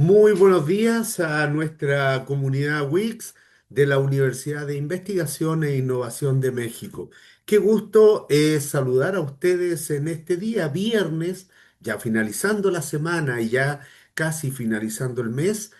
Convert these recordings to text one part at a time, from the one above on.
Muy buenos días a nuestra comunidad WICS de la Universidad de Investigación e Innovación de México. Qué gusto saludar a ustedes en este día, viernes, ya finalizando la semana y ya casi finalizando el mes.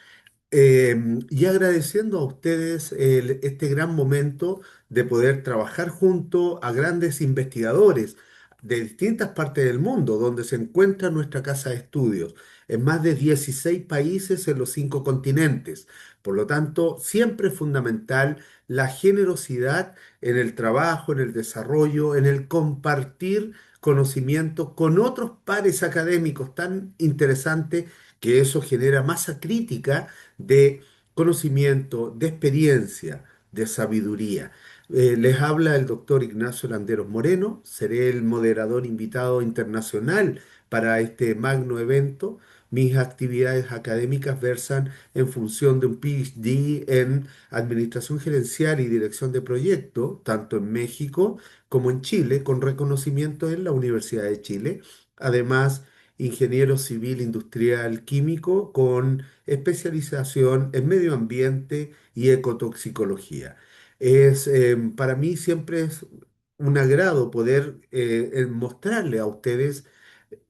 Y agradeciendo a ustedes este gran momento de poder trabajar junto a grandes investigadores de distintas partes del mundo, donde se encuentra nuestra casa de estudios, en más de 16 países en los 5 continentes. Por lo tanto, siempre es fundamental la generosidad en el trabajo, en el desarrollo, en el compartir conocimiento con otros pares académicos tan interesantes que eso genera masa crítica de conocimiento, de experiencia, de sabiduría. Les habla el doctor Ignacio Landeros Moreno, seré el moderador invitado internacional para este magno evento. Mis actividades académicas versan en función de un PhD en Administración Gerencial y Dirección de Proyectos, tanto en México como en Chile, con reconocimiento en la Universidad de Chile. Además, ingeniero civil industrial químico con especialización en medio ambiente y ecotoxicología. Para mí siempre es un agrado poder mostrarle a ustedes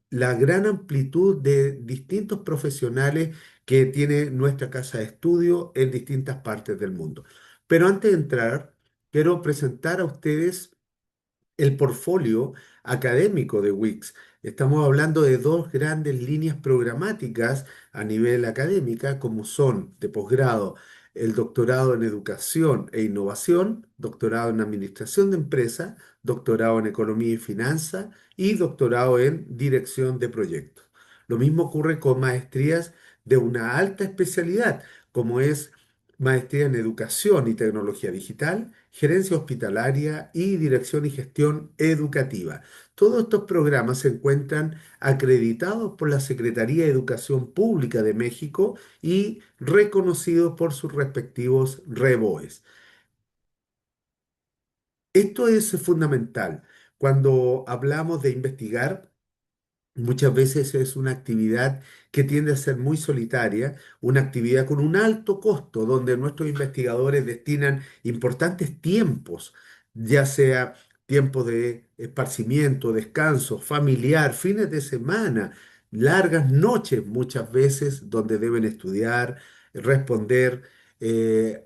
la gran amplitud de distintos profesionales que tiene nuestra casa de estudio en distintas partes del mundo. Pero antes de entrar, quiero presentar a ustedes el portfolio académico de Wix. Estamos hablando de dos grandes líneas programáticas a nivel académica, como son de posgrado el doctorado en educación e innovación, doctorado en administración de empresas, doctorado en economía y finanzas y doctorado en dirección de proyectos. Lo mismo ocurre con maestrías de una alta especialidad, como es maestría en educación y tecnología digital, gerencia hospitalaria y dirección y gestión educativa. Todos estos programas se encuentran acreditados por la Secretaría de Educación Pública de México y reconocidos por sus respectivos REBOES. Esto es fundamental. Cuando hablamos de investigar, muchas veces es una actividad que tiende a ser muy solitaria, una actividad con un alto costo, donde nuestros investigadores destinan importantes tiempos, ya sea tiempo de esparcimiento, descanso, familiar, fines de semana, largas noches muchas veces, donde deben estudiar, responder,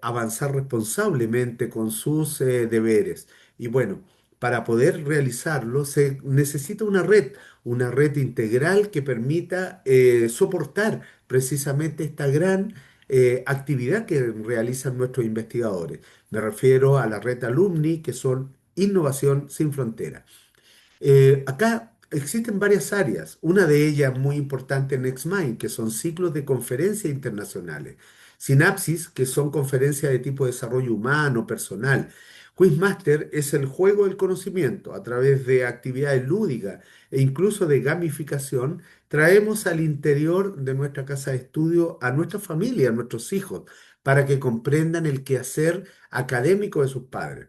avanzar responsablemente con sus deberes. Y bueno, para poder realizarlo se necesita una red integral que permita soportar precisamente esta gran actividad que realizan nuestros investigadores. Me refiero a la red alumni, que son Innovación Sin Frontera. Acá existen varias áreas, una de ellas muy importante en NextMind, que son ciclos de conferencias internacionales. Synapsis, que son conferencias de tipo desarrollo humano, personal. Quizmaster es el juego del conocimiento. A través de actividades lúdicas e incluso de gamificación, traemos al interior de nuestra casa de estudio a nuestra familia, a nuestros hijos, para que comprendan el quehacer académico de sus padres.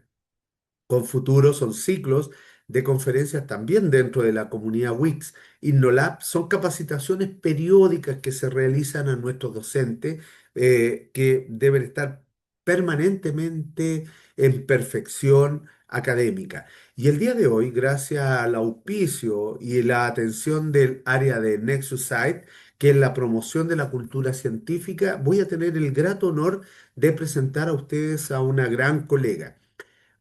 Con Futuro son ciclos de conferencias también dentro de la comunidad Wix. InnoLab son capacitaciones periódicas que se realizan a nuestros docentes que deben estar permanentemente en perfección académica. Y el día de hoy, gracias al auspicio y la atención del área de NexusSite, que es la promoción de la cultura científica, voy a tener el grato honor de presentar a ustedes a una gran colega.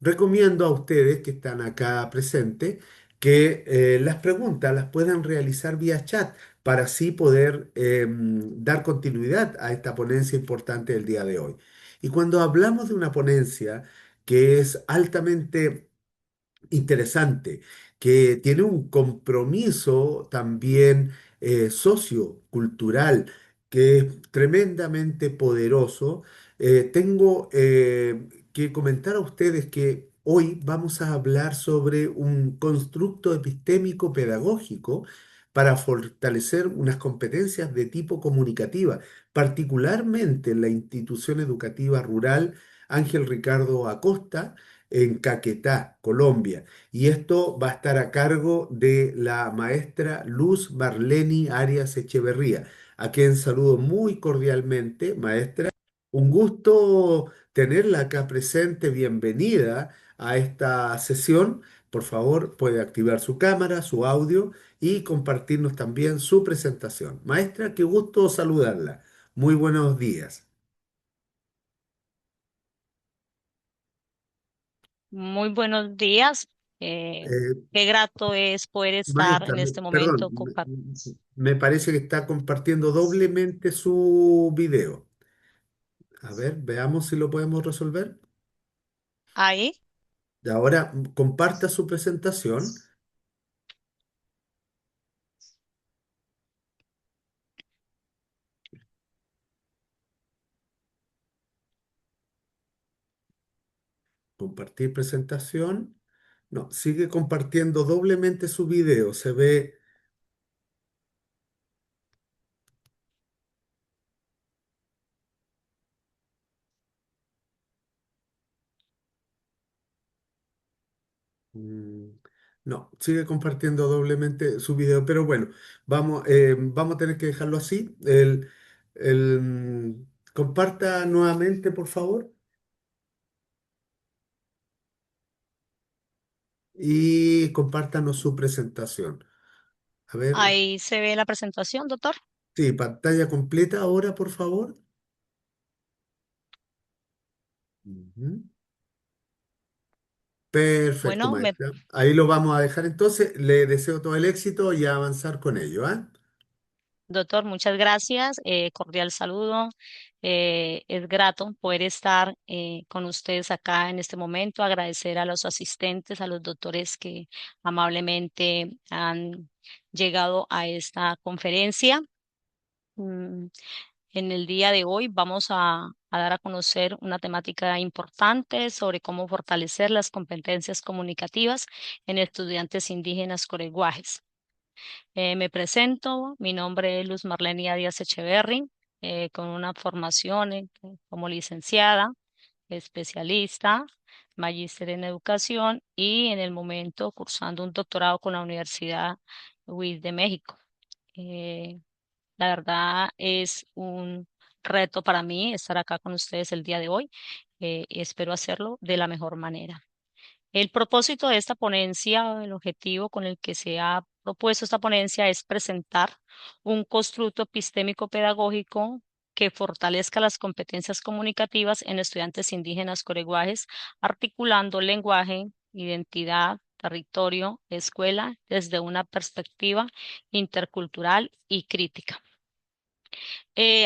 Recomiendo a ustedes que están acá presentes que las preguntas las puedan realizar vía chat para así poder dar continuidad a esta ponencia importante del día de hoy. Y cuando hablamos de una ponencia que es altamente interesante, que tiene un compromiso también sociocultural que es tremendamente poderoso. Tengo que comentar a ustedes que hoy vamos a hablar sobre un constructo epistémico pedagógico para fortalecer unas competencias de tipo comunicativa, particularmente en la institución educativa rural Ángel Ricardo Acosta, en Caquetá, Colombia. Y esto va a estar a cargo de la maestra Luz Marleni Arias Echeverría, a quien saludo muy cordialmente, maestra. Un gusto tenerla acá presente. Bienvenida a esta sesión. Por favor, puede activar su cámara, su audio y compartirnos también su presentación. Maestra, qué gusto saludarla. Muy buenos días. Muy buenos días. Eh, Eh, Qué grato es poder estar Maestra, en este perdón, momento me parece que está compartiendo doblemente su video. A ver, veamos si lo podemos resolver. ahí. Ahora comparta su presentación. Compartir presentación. No, sigue compartiendo doblemente su video. Se ve. mm, No, sigue compartiendo doblemente su video, pero bueno, vamos a tener que dejarlo así. Comparta nuevamente, por favor, y compártanos su presentación. A ver, Ahí se ve la presentación, doctor. sí, pantalla completa ahora, por favor. Ujú. Perfecto, Bueno, maestra. Ahí lo vamos a dejar entonces. Le deseo todo el éxito y a avanzar con ello, ¿ah? doctor, muchas gracias. Cordial saludo. Es grato poder estar con ustedes acá en este momento. Agradecer a los asistentes, a los doctores que amablemente han llegado a esta conferencia. Mm, En el día de hoy vamos a dar a conocer una temática importante sobre cómo fortalecer las competencias comunicativas en estudiantes indígenas coreguajes. Me presento, mi nombre es Luz Marlenia Díaz Echeverry, con una formación como licenciada, especialista, magíster en educación y en el momento cursando un doctorado con la Universidad UIS de México. Eh, la verdad es un reto para mí estar acá con ustedes el día de hoy. Y espero hacerlo de la mejor manera. El propósito de esta ponencia, el objetivo con el que se ha propuesto esta ponencia es presentar un constructo epistémico pedagógico que fortalezca las competencias comunicativas en estudiantes indígenas coreguajes, articulando lenguaje, identidad, territorio, escuela desde una perspectiva intercultural y crítica.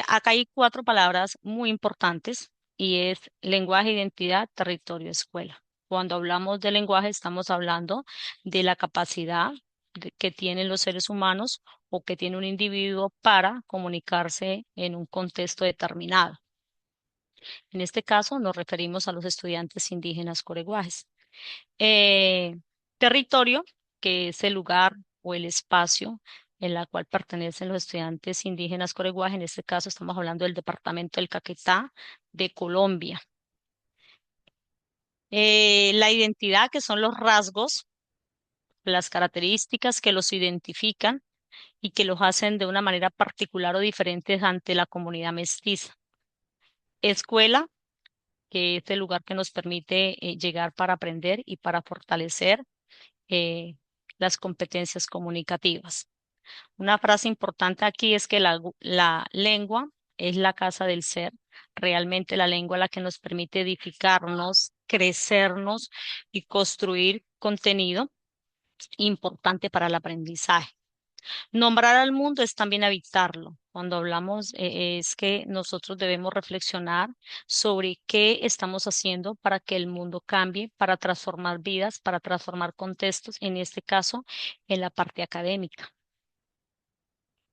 Acá hay cuatro palabras muy importantes y es lenguaje, identidad, territorio, escuela. Cuando hablamos de lenguaje, estamos hablando de la capacidad que tienen los seres humanos o que tiene un individuo para comunicarse en un contexto determinado. En este caso, nos referimos a los estudiantes indígenas coreguajes. Eh, Territorio, que es el lugar o el espacio en la cual pertenecen los estudiantes indígenas coreguajes. En este caso estamos hablando del departamento del Caquetá de Colombia. La identidad, que son los rasgos, las características que los identifican y que los hacen de una manera particular o diferente ante la comunidad mestiza. Escuela, que es el lugar que nos permite llegar para aprender y para fortalecer eh, las competencias comunicativas. Una frase importante aquí es que la lengua es la casa del ser. Realmente la lengua es la que nos permite edificarnos, crecernos y construir contenido importante para el aprendizaje. Nombrar al mundo es también habitarlo. Cuando hablamos es que nosotros debemos reflexionar sobre qué estamos haciendo para que el mundo cambie, para transformar vidas, para transformar contextos, en este caso, en la parte académica.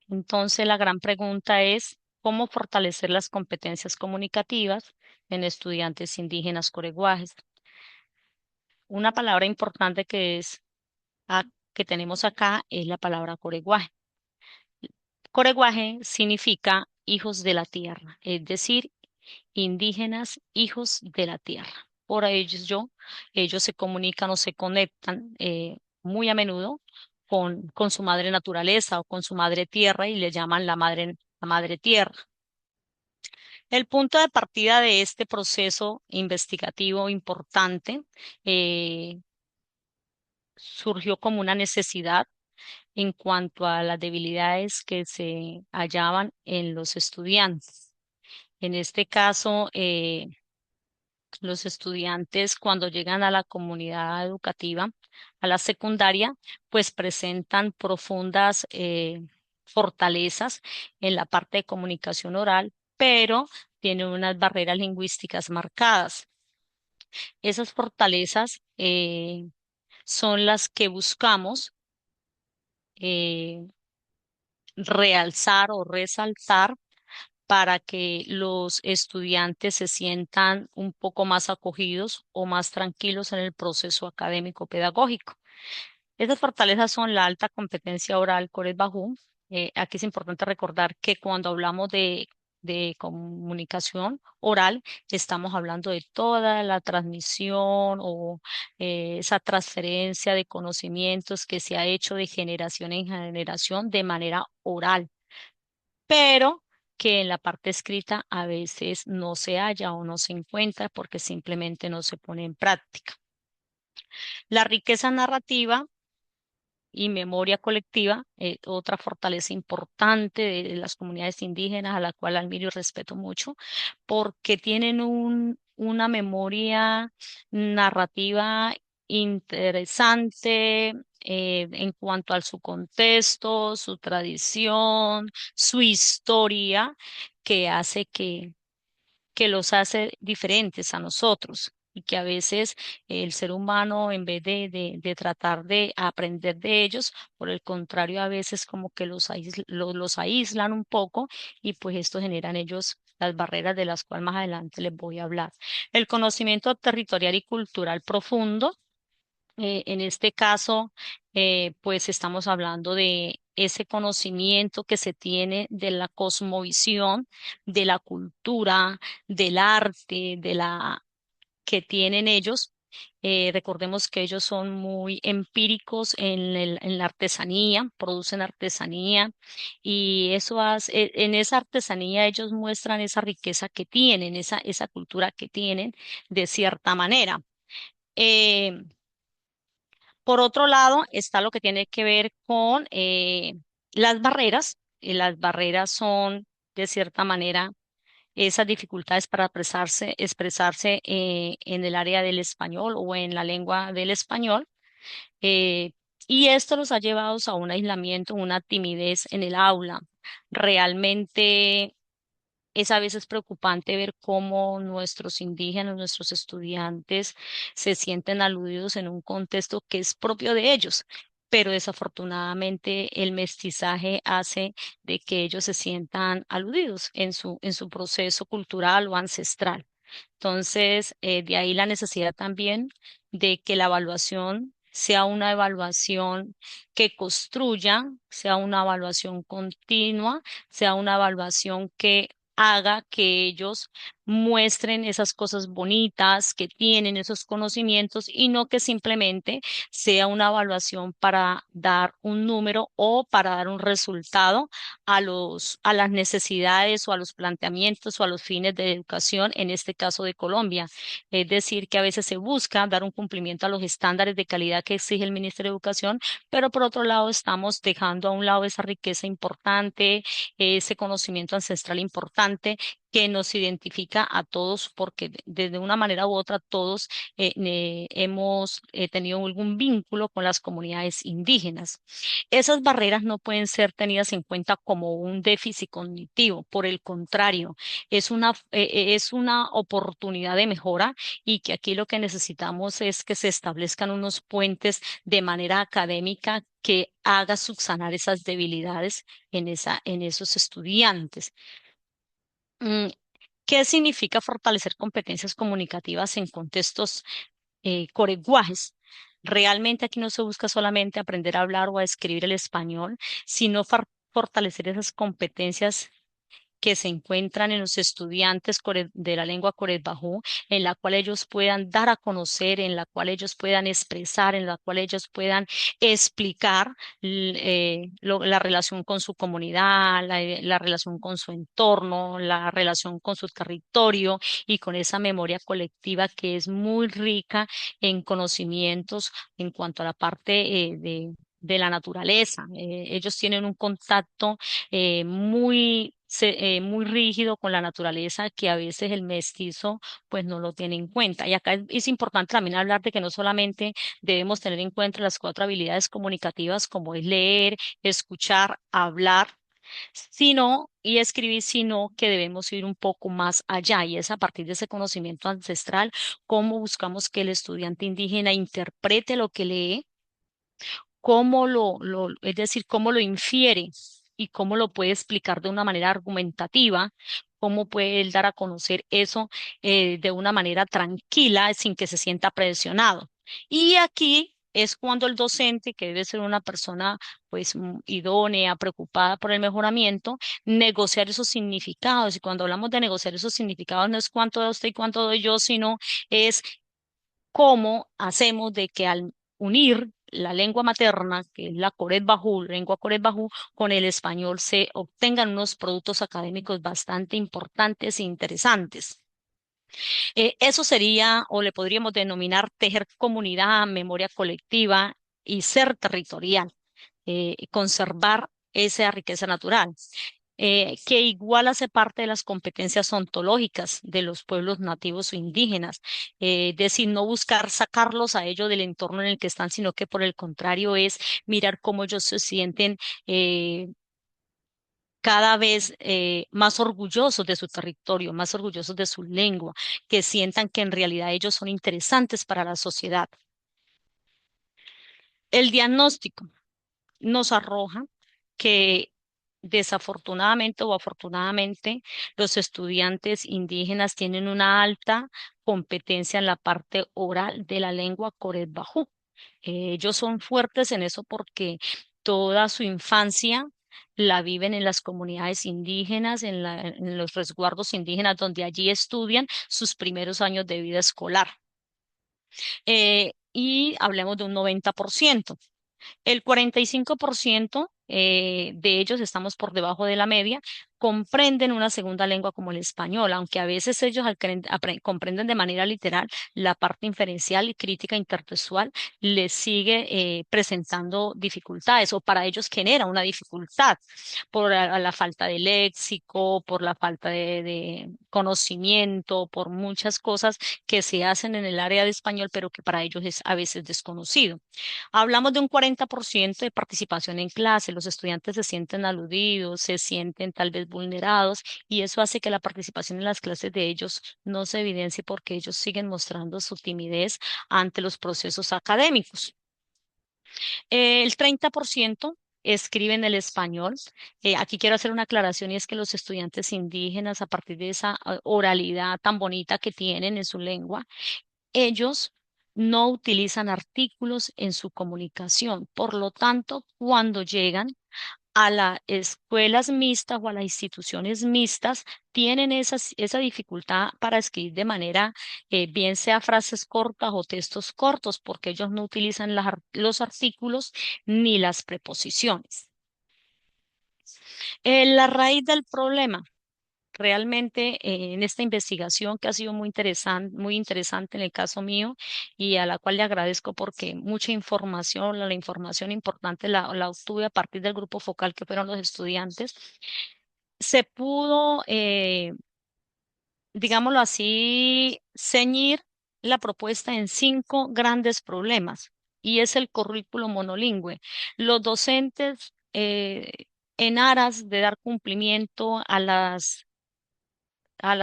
Entonces, la gran pregunta es, ¿cómo fortalecer las competencias comunicativas en estudiantes indígenas coreguajes? Una palabra importante que tenemos acá es la palabra coreguaje. Coreguaje significa hijos de la tierra, es decir, indígenas hijos de la tierra. por ellos se comunican o se conectan muy a menudo con su madre naturaleza o con su madre tierra y le llaman la madre tierra. El punto de partida de este proceso investigativo importante eh, surgió como una necesidad en cuanto a las debilidades que se hallaban en los estudiantes. En este caso, los estudiantes cuando llegan a la comunidad educativa, a la secundaria, pues presentan profundas fortalezas en la parte de comunicación oral, pero tienen unas barreras lingüísticas marcadas. Esas fortalezas son las que buscamos eh, realzar o resaltar para que los estudiantes se sientan un poco más acogidos o más tranquilos en el proceso académico pedagógico. Esas fortalezas son la alta competencia oral, Cores Bajú. Aquí es importante recordar que cuando hablamos de comunicación oral, estamos hablando de toda la transmisión o esa transferencia de conocimientos que se ha hecho de generación en generación de manera oral, pero que en la parte escrita a veces no se halla o no se encuentra porque simplemente no se pone en práctica. La riqueza narrativa y memoria colectiva, otra fortaleza importante de las comunidades indígenas a la cual admiro y respeto mucho, porque tienen una memoria narrativa interesante en cuanto a su contexto, su tradición, su historia, que hace que los hace diferentes a nosotros y que a veces el ser humano, en vez de tratar de aprender de ellos, por el contrario, a veces como que los aíslan un poco y pues esto genera en ellos las barreras de las cuales más adelante les voy a hablar. El conocimiento territorial y cultural profundo. En este caso, pues estamos hablando de ese conocimiento que se tiene de la cosmovisión, de la cultura, del arte, de la que tienen ellos. Recordemos que ellos son muy empíricos en la artesanía, producen artesanía y eso hace, en esa artesanía ellos muestran esa riqueza que tienen, esa cultura que tienen de cierta manera. Eh, por otro lado, está lo que tiene que ver con las barreras. Y las barreras son, de cierta manera, esas dificultades para expresarse en el área del español o en la lengua del español. eh, y esto los ha llevado a un aislamiento, una timidez en el aula. Realmente es a veces preocupante ver cómo nuestros indígenas, nuestros estudiantes se sienten aludidos en un contexto que es propio de ellos, pero desafortunadamente el mestizaje hace de que ellos se sientan aludidos en su proceso cultural o ancestral. Entonces, de ahí la necesidad también de que la evaluación sea una evaluación que construya, sea una evaluación continua, sea una evaluación que haga que ellos muestren esas cosas bonitas que tienen, esos conocimientos y no que simplemente sea una evaluación para dar un número o para dar un resultado a las necesidades o a los planteamientos o a los fines de educación, en este caso de Colombia. Es decir, que a veces se busca dar un cumplimiento a los estándares de calidad que exige el Ministerio de Educación, pero por otro lado estamos dejando a un lado esa riqueza importante, ese conocimiento ancestral importante que nos identifica a todos, porque desde una manera u otra todos hemos tenido algún vínculo con las comunidades indígenas. Esas barreras no pueden ser tenidas en cuenta como un déficit cognitivo, por el contrario, es una oportunidad de mejora y que aquí lo que necesitamos es que se establezcan unos puentes de manera académica que haga subsanar esas debilidades en esos estudiantes. Mm, ¿Qué significa fortalecer competencias comunicativas en contextos coreguajes? Realmente aquí no se busca solamente aprender a hablar o a escribir el español, sino fortalecer esas competencias que se encuentran en los estudiantes de la lengua Coret Bajú, en la cual ellos puedan dar a conocer, en la cual ellos puedan expresar, en la cual ellos puedan explicar la relación con su comunidad, la relación con su entorno, la relación con su territorio y con esa memoria colectiva que es muy rica en conocimientos en cuanto a la parte de la naturaleza. Ellos tienen un contacto muy rígido con la naturaleza que a veces el mestizo pues no lo tiene en cuenta. Y acá es importante también hablar de que no solamente debemos tener en cuenta las cuatro habilidades comunicativas como es leer, escuchar, hablar, y escribir, sino que debemos ir un poco más allá y es a partir de ese conocimiento ancestral cómo buscamos que el estudiante indígena interprete lo que lee, es decir, cómo lo infiere y cómo lo puede explicar de una manera argumentativa, cómo puede él dar a conocer eso de una manera tranquila sin que se sienta presionado. Y aquí es cuando el docente, que debe ser una persona pues idónea, preocupada por el mejoramiento, negociar esos significados. Y cuando hablamos de negociar esos significados, no es cuánto da usted y cuánto doy yo, sino es cómo hacemos de que al unir la lengua materna, que es la Coret Bajú, lengua Coret Bajú, con el español se obtengan unos productos académicos bastante importantes e interesantes. Eso sería, o le podríamos denominar, tejer comunidad, memoria colectiva y ser territorial, conservar esa riqueza natural, que igual hace parte de las competencias ontológicas de los pueblos nativos o indígenas, es decir, no buscar sacarlos a ellos del entorno en el que están, sino que por el contrario es mirar cómo ellos se sienten cada vez más orgullosos de su territorio, más orgullosos de su lengua, que sientan que en realidad ellos son interesantes para la sociedad. El diagnóstico nos arroja que desafortunadamente o afortunadamente los estudiantes indígenas tienen una alta competencia en la parte oral de la lengua Coret Bajú. Ellos son fuertes en eso porque toda su infancia la viven en las comunidades indígenas, en los resguardos indígenas, donde allí estudian sus primeros años de vida escolar. Y hablemos de un 90%. El 45% de ellos, estamos por debajo de la media, comprenden una segunda lengua como el español, aunque a veces ellos comprenden de manera literal la parte inferencial y crítica intertextual, les sigue presentando dificultades o para ellos genera una dificultad por la falta de léxico, por la falta de conocimiento, por muchas cosas que se hacen en el área de español, pero que para ellos es a veces desconocido. Hablamos de un 40% de participación en clase. Los estudiantes se sienten aludidos, se sienten tal vez vulnerados y eso hace que la participación en las clases de ellos no se evidencie porque ellos siguen mostrando su timidez ante los procesos académicos. El 30% escriben el español. Aquí quiero hacer una aclaración y es que los estudiantes indígenas, a partir de esa oralidad tan bonita que tienen en su lengua, ellos no utilizan artículos en su comunicación. Por lo tanto, cuando llegan a las escuelas mixtas o a las instituciones mixtas, tienen esa dificultad para escribir de manera, bien sea frases cortas o textos cortos, porque ellos no utilizan los artículos ni las preposiciones. La raíz del problema. Realmente en esta investigación que ha sido muy interesante en el caso mío y a la cual le agradezco porque mucha información, la información importante la obtuve a partir del grupo focal que fueron los estudiantes, se pudo, digámoslo así, ceñir la propuesta en cinco grandes problemas y es el currículo monolingüe. Los docentes, en aras de dar cumplimiento a las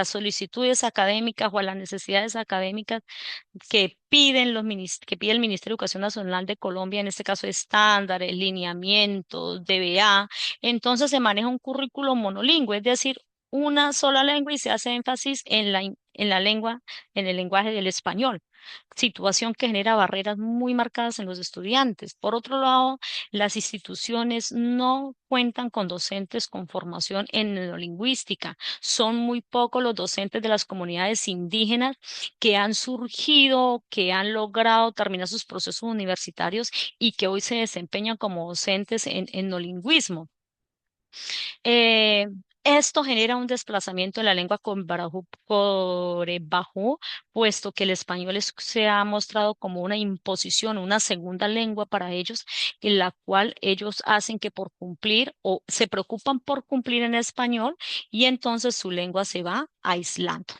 solicitudes académicas o a las necesidades académicas que pide el Ministerio de Educación Nacional de Colombia, en este caso estándares, lineamientos, DBA, entonces se maneja un currículo monolingüe, es decir, una sola lengua y se hace énfasis en en la lengua, en el lenguaje del español, situación que genera barreras muy marcadas en los estudiantes. Por otro lado, las instituciones no cuentan con docentes con formación en neurolingüística. Son muy pocos los docentes de las comunidades indígenas que han surgido, que han logrado terminar sus procesos universitarios y que hoy se desempeñan como docentes en etnolingüismo. Eh, Esto genera un desplazamiento de la lengua con corebajú, puesto que el español se ha mostrado como una imposición, una segunda lengua para ellos, en la cual ellos hacen que por cumplir o se preocupan por cumplir en español y entonces su lengua se va aislando.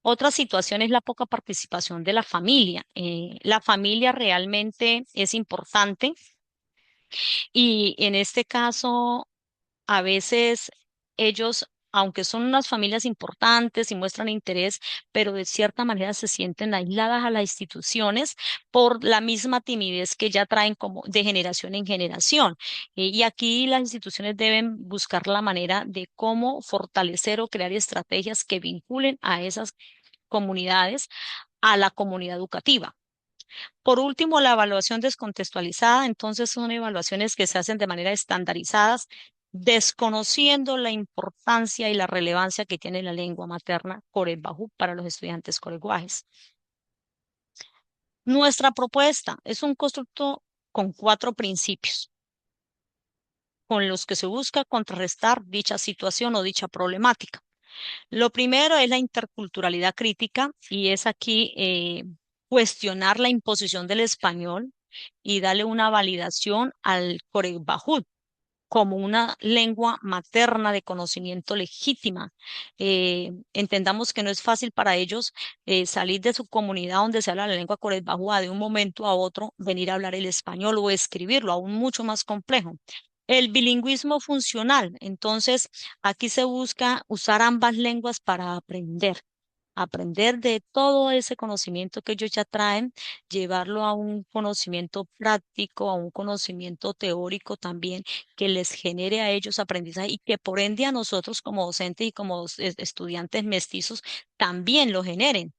Otra situación es la poca participación de la familia. La familia realmente es importante y en este caso a veces ellos, aunque son unas familias importantes y muestran interés, pero de cierta manera se sienten aisladas a las instituciones por la misma timidez que ya traen como de generación en generación. Y aquí las instituciones deben buscar la manera de cómo fortalecer o crear estrategias que vinculen a esas comunidades a la comunidad educativa. Por último, la evaluación descontextualizada, entonces son evaluaciones que se hacen de manera estandarizadas, desconociendo la importancia y la relevancia que tiene la lengua materna Corel-Bajú para los estudiantes coreguajes. Nuestra propuesta es un constructo con 4 principios, con los que se busca contrarrestar dicha situación o dicha problemática. Lo primero es la interculturalidad crítica y es aquí cuestionar la imposición del español y darle una validación al Corebajú como una lengua materna de conocimiento legítima. Entendamos que no es fácil para ellos salir de su comunidad donde se habla la lengua Corebajú de un momento a otro venir a hablar el español o escribirlo, aún mucho más complejo. El bilingüismo funcional, entonces aquí se busca usar ambas lenguas para aprender de todo ese conocimiento que ellos ya traen, llevarlo a un conocimiento práctico, a un conocimiento teórico también, que les genere a ellos aprendizaje y que por ende a nosotros como docentes y como estudiantes mestizos también lo generen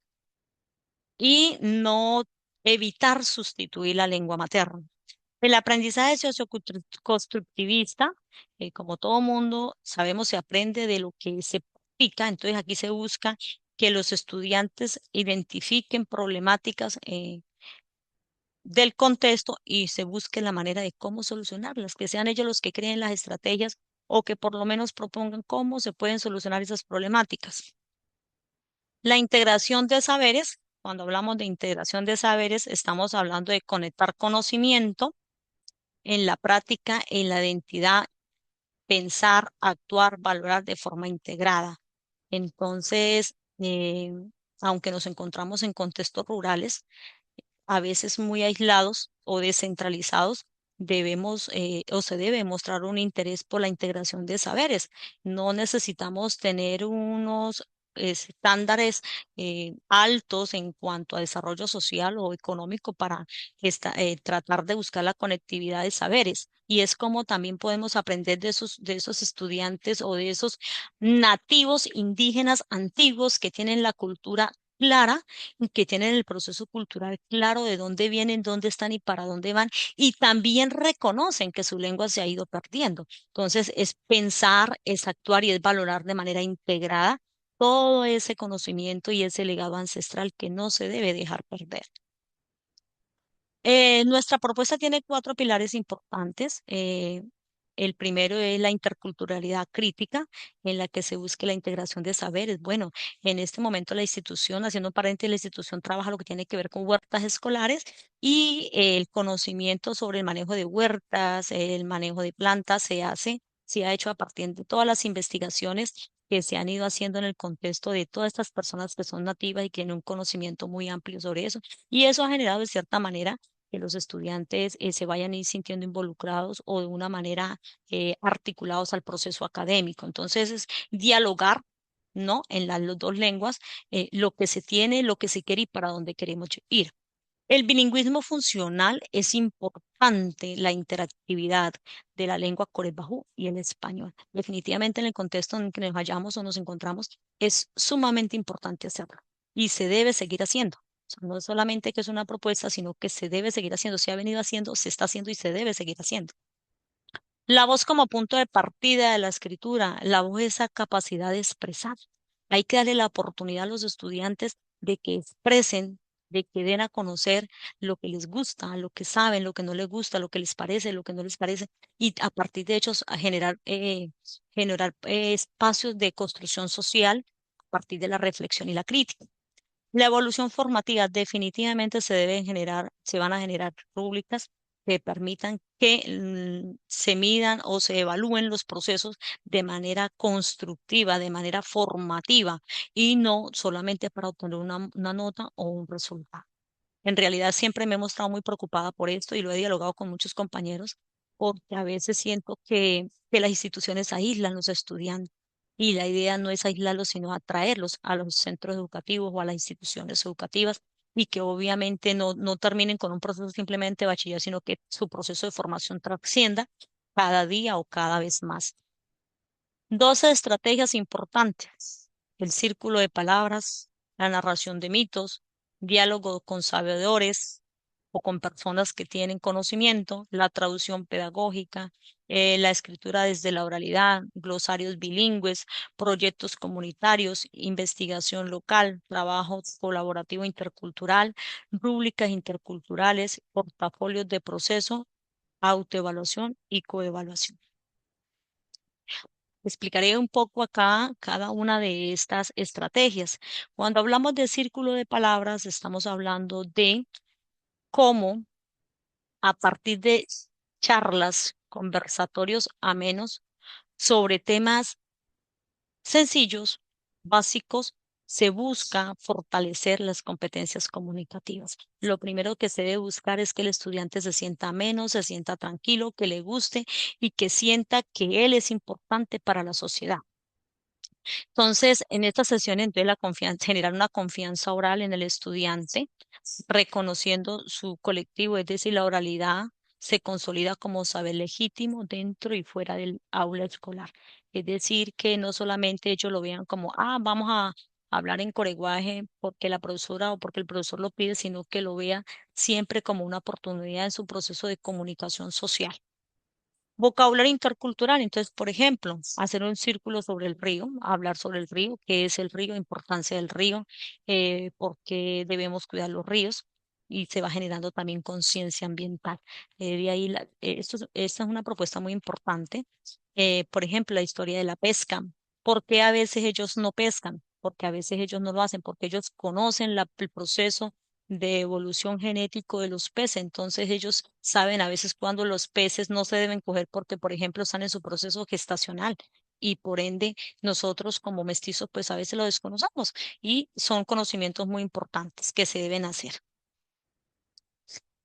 y no evitar sustituir la lengua materna. El aprendizaje socioconstructivista, como todo mundo sabemos, se aprende de lo que se practica, entonces aquí se busca que los estudiantes identifiquen problemáticas del contexto y se busque la manera de cómo solucionarlas, que sean ellos los que creen las estrategias o que por lo menos propongan cómo se pueden solucionar esas problemáticas. La integración de saberes, cuando hablamos de integración de saberes, estamos hablando de conectar conocimiento en la práctica, en la identidad, pensar, actuar, valorar de forma integrada. Entonces, aunque nos encontramos en contextos rurales, a veces muy aislados o descentralizados, debemos o se debe mostrar un interés por la integración de saberes. No necesitamos tener unos estándares altos en cuanto a desarrollo social o económico para tratar de buscar la conectividad de saberes. Y es como también podemos aprender de esos estudiantes o de esos nativos indígenas antiguos que tienen la cultura clara y que tienen el proceso cultural claro de dónde vienen, dónde están y para dónde van, y también reconocen que su lengua se ha ido perdiendo. Entonces, es pensar, es actuar y es valorar de manera integrada todo ese conocimiento y ese legado ancestral que no se debe dejar perder. Nuestra propuesta tiene 4 pilares importantes. El primero es la interculturalidad crítica, en la que se busque la integración de saberes. Bueno, en este momento la institución, haciendo un paréntesis, la institución trabaja lo que tiene que ver con huertas escolares y el conocimiento sobre el manejo de huertas, el manejo de plantas se ha hecho a partir de todas las investigaciones que se han ido haciendo en el contexto de todas estas personas que son nativas y que tienen un conocimiento muy amplio sobre eso. Y eso ha generado de cierta manera que los estudiantes se vayan a ir sintiendo involucrados o de una manera articulados al proceso académico. Entonces, es dialogar, ¿no? En las 2 lenguas, lo que se tiene, lo que se quiere y para dónde queremos ir. El bilingüismo funcional es importante, la interactividad de la lengua corebajú y el español. Definitivamente en el contexto en que nos hallamos o nos encontramos, es sumamente importante hacerlo y se debe seguir haciendo. O sea, no es solamente que es una propuesta, sino que se debe seguir haciendo. Se ha venido haciendo, se está haciendo y se debe seguir haciendo. La voz como punto de partida de la escritura, la voz es esa capacidad de expresar. Hay que darle la oportunidad a los estudiantes de que expresen, de que den a conocer lo que les gusta, lo que saben, lo que no les gusta, lo que les parece, lo que no les parece, y a partir de hechos a generar espacios de construcción social a partir de la reflexión y la crítica. La evolución formativa definitivamente se van a generar rúbricas que permitan que se midan o se evalúen los procesos de manera constructiva, de manera formativa y no solamente para obtener una nota o un resultado. En realidad siempre me he mostrado muy preocupada por esto y lo he dialogado con muchos compañeros porque a veces siento que las instituciones aíslan a los estudiantes y la idea no es aislarlos, sino atraerlos a los centros educativos o a las instituciones educativas y que obviamente no terminen con un proceso simplemente de bachiller, sino que su proceso de formación trascienda cada día o cada vez más. 12 estrategias importantes. El círculo de palabras, la narración de mitos, diálogo con sabedores o con personas que tienen conocimiento, la traducción pedagógica, la escritura desde la oralidad, glosarios bilingües, proyectos comunitarios, investigación local, trabajo colaborativo intercultural, rúbricas interculturales, portafolios de proceso, autoevaluación y coevaluación. Explicaré un poco acá cada una de estas estrategias. Cuando hablamos de círculo de palabras, estamos hablando de cómo a partir de charlas, conversatorios amenos sobre temas sencillos, básicos, se busca fortalecer las competencias comunicativas. Lo primero que se debe buscar es que el estudiante se sienta ameno, se sienta tranquilo, que le guste y que sienta que él es importante para la sociedad. Entonces, en esta sesión, entonces, la confianza, generar una confianza oral en el estudiante, reconociendo su colectivo, es decir, la oralidad se consolida como saber legítimo dentro y fuera del aula escolar. Es decir, que no solamente ellos lo vean como, vamos a hablar en coreguaje porque la profesora o porque el profesor lo pide, sino que lo vea siempre como una oportunidad en su proceso de comunicación social. Vocabulario intercultural, entonces, por ejemplo, hacer un círculo sobre el río, hablar sobre el río, qué es el río, importancia del río, por qué debemos cuidar los ríos y se va generando también conciencia ambiental. De ahí, esta es una propuesta muy importante. Por ejemplo, la historia de la pesca. ¿Por qué a veces ellos no pescan? Porque a veces ellos no lo hacen, porque ellos conocen el proceso de evolución genético de los peces. Entonces ellos saben a veces cuando los peces no se deben coger porque, por ejemplo, están en su proceso gestacional y por ende nosotros como mestizos pues a veces lo desconocemos y son conocimientos muy importantes que se deben hacer.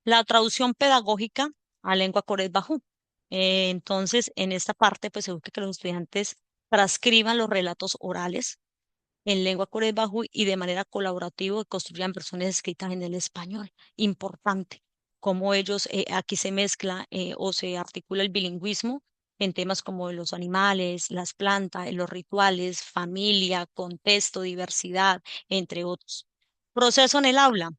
La traducción pedagógica a lengua corés bajú. Entonces, en esta parte pues se busca que los estudiantes transcriban los relatos orales en lengua corebajú y de manera colaborativa construyan versiones escritas en el español. Importante, cómo ellos aquí se mezcla o se articula el bilingüismo en temas como los animales, las plantas, los rituales, familia, contexto, diversidad, entre otros. Proceso en el aula.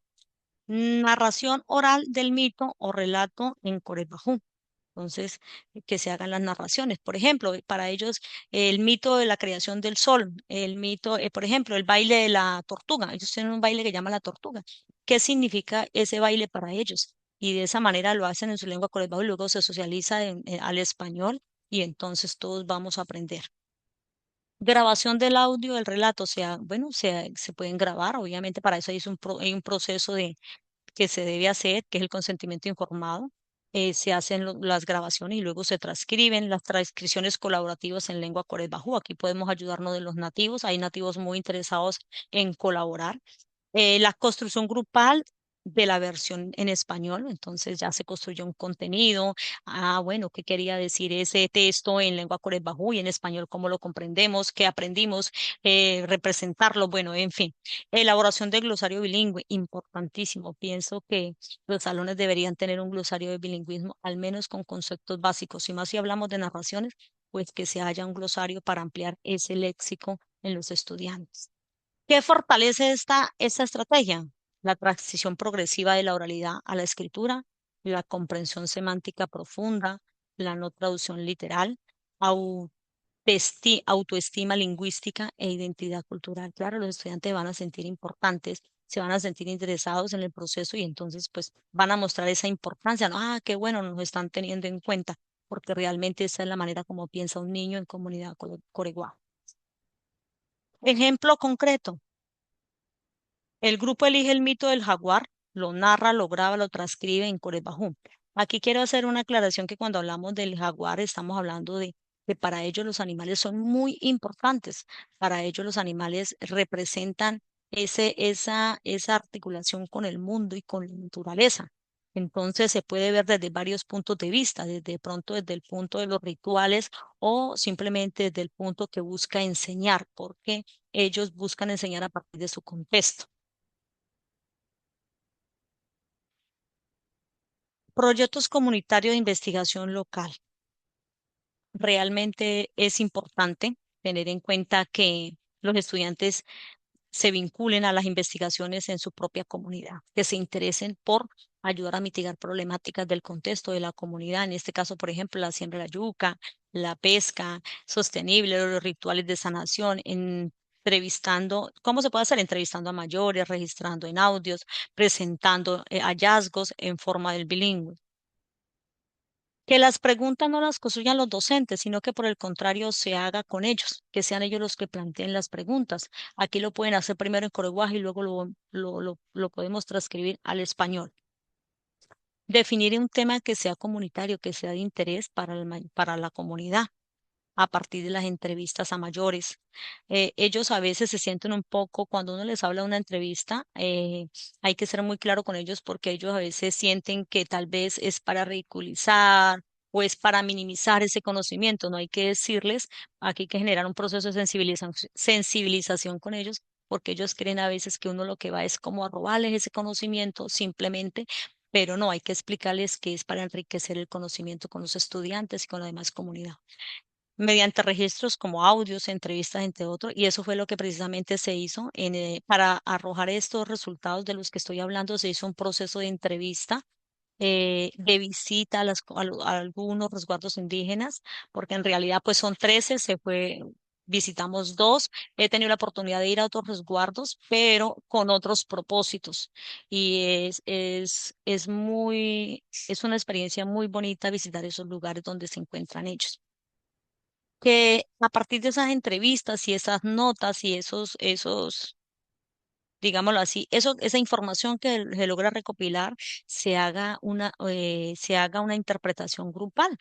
Narración oral del mito o relato en corebajú. Entonces, que se hagan las narraciones. Por ejemplo, para ellos, el mito de la creación del sol, el mito, por ejemplo, el baile de la tortuga. Ellos tienen un baile que llama la tortuga. ¿Qué significa ese baile para ellos? Y de esa manera lo hacen en su lengua corebajo y luego se socializa al español y entonces todos vamos a aprender. Grabación del audio del relato, o sea, bueno, se pueden grabar, obviamente para eso hay un proceso que se debe hacer, que es el consentimiento informado. Se hacen las grabaciones y luego se transcriben las transcripciones colaborativas en lengua corés bajú. Aquí podemos ayudarnos de los nativos. Hay nativos muy interesados en colaborar. La construcción grupal de la versión en español, entonces ya se construyó un contenido. Ah, bueno, ¿qué quería decir ese texto en lengua coretbajú y en español? ¿Cómo lo comprendemos? ¿Qué aprendimos? Representarlo, bueno, en fin. Elaboración de glosario bilingüe, importantísimo. Pienso que los salones deberían tener un glosario de bilingüismo, al menos con conceptos básicos. Y más si hablamos de narraciones, pues que se haya un glosario para ampliar ese léxico en los estudiantes. ¿Qué fortalece esta estrategia? La transición progresiva de la oralidad a la escritura, la comprensión semántica profunda, la no traducción literal, autoestima lingüística e identidad cultural. Claro, los estudiantes van a sentir importantes, se van a sentir interesados en el proceso y entonces pues van a mostrar esa importancia, ¿no? Ah, qué bueno, nos están teniendo en cuenta, porque realmente esa es la manera como piensa un niño en comunidad coreguá. Ejemplo concreto. El grupo elige el mito del jaguar, lo narra, lo graba, lo transcribe en Coret Bajum. Aquí quiero hacer una aclaración que cuando hablamos del jaguar estamos hablando de que para ellos los animales son muy importantes. Para ellos los animales representan esa articulación con el mundo y con la naturaleza. Entonces se puede ver desde varios puntos de vista, desde pronto desde el punto de los rituales o simplemente desde el punto que busca enseñar, porque ellos buscan enseñar a partir de su contexto. Proyectos comunitarios de investigación local. Realmente es importante tener en cuenta que los estudiantes se vinculen a las investigaciones en su propia comunidad, que se interesen por ayudar a mitigar problemáticas del contexto de la comunidad. En este caso, por ejemplo, la siembra de la yuca, la pesca sostenible, los rituales de sanación, entrevistando, ¿cómo se puede hacer? Entrevistando a mayores, registrando en audios, presentando hallazgos en forma del bilingüe. Que las preguntas no las construyan los docentes, sino que por el contrario se haga con ellos, que sean ellos los que planteen las preguntas. Aquí lo pueden hacer primero en coreguaje y luego lo podemos transcribir al español. Definir un tema que sea comunitario, que sea de interés para la comunidad a partir de las entrevistas a mayores. Ellos a veces se sienten un poco, cuando uno les habla de una entrevista, hay que ser muy claro con ellos porque ellos a veces sienten que tal vez es para ridiculizar o es para minimizar ese conocimiento. No hay que decirles, aquí hay que generar un proceso de sensibilización con ellos porque ellos creen a veces que uno lo que va es como a robarles ese conocimiento simplemente. Pero no, hay que explicarles que es para enriquecer el conocimiento con los estudiantes y con la demás comunidad mediante registros como audios, entrevistas, entre otros, y eso fue lo que precisamente se hizo para arrojar estos resultados de los que estoy hablando, se hizo un proceso de entrevista, de visita a algunos resguardos indígenas, porque en realidad pues son 13, visitamos dos, he tenido la oportunidad de ir a otros resguardos, pero con otros propósitos, y es una experiencia muy bonita visitar esos lugares donde se encuentran ellos que a partir de esas entrevistas y esas notas y digámoslo así, esa información que se logra recopilar, se haga una interpretación grupal,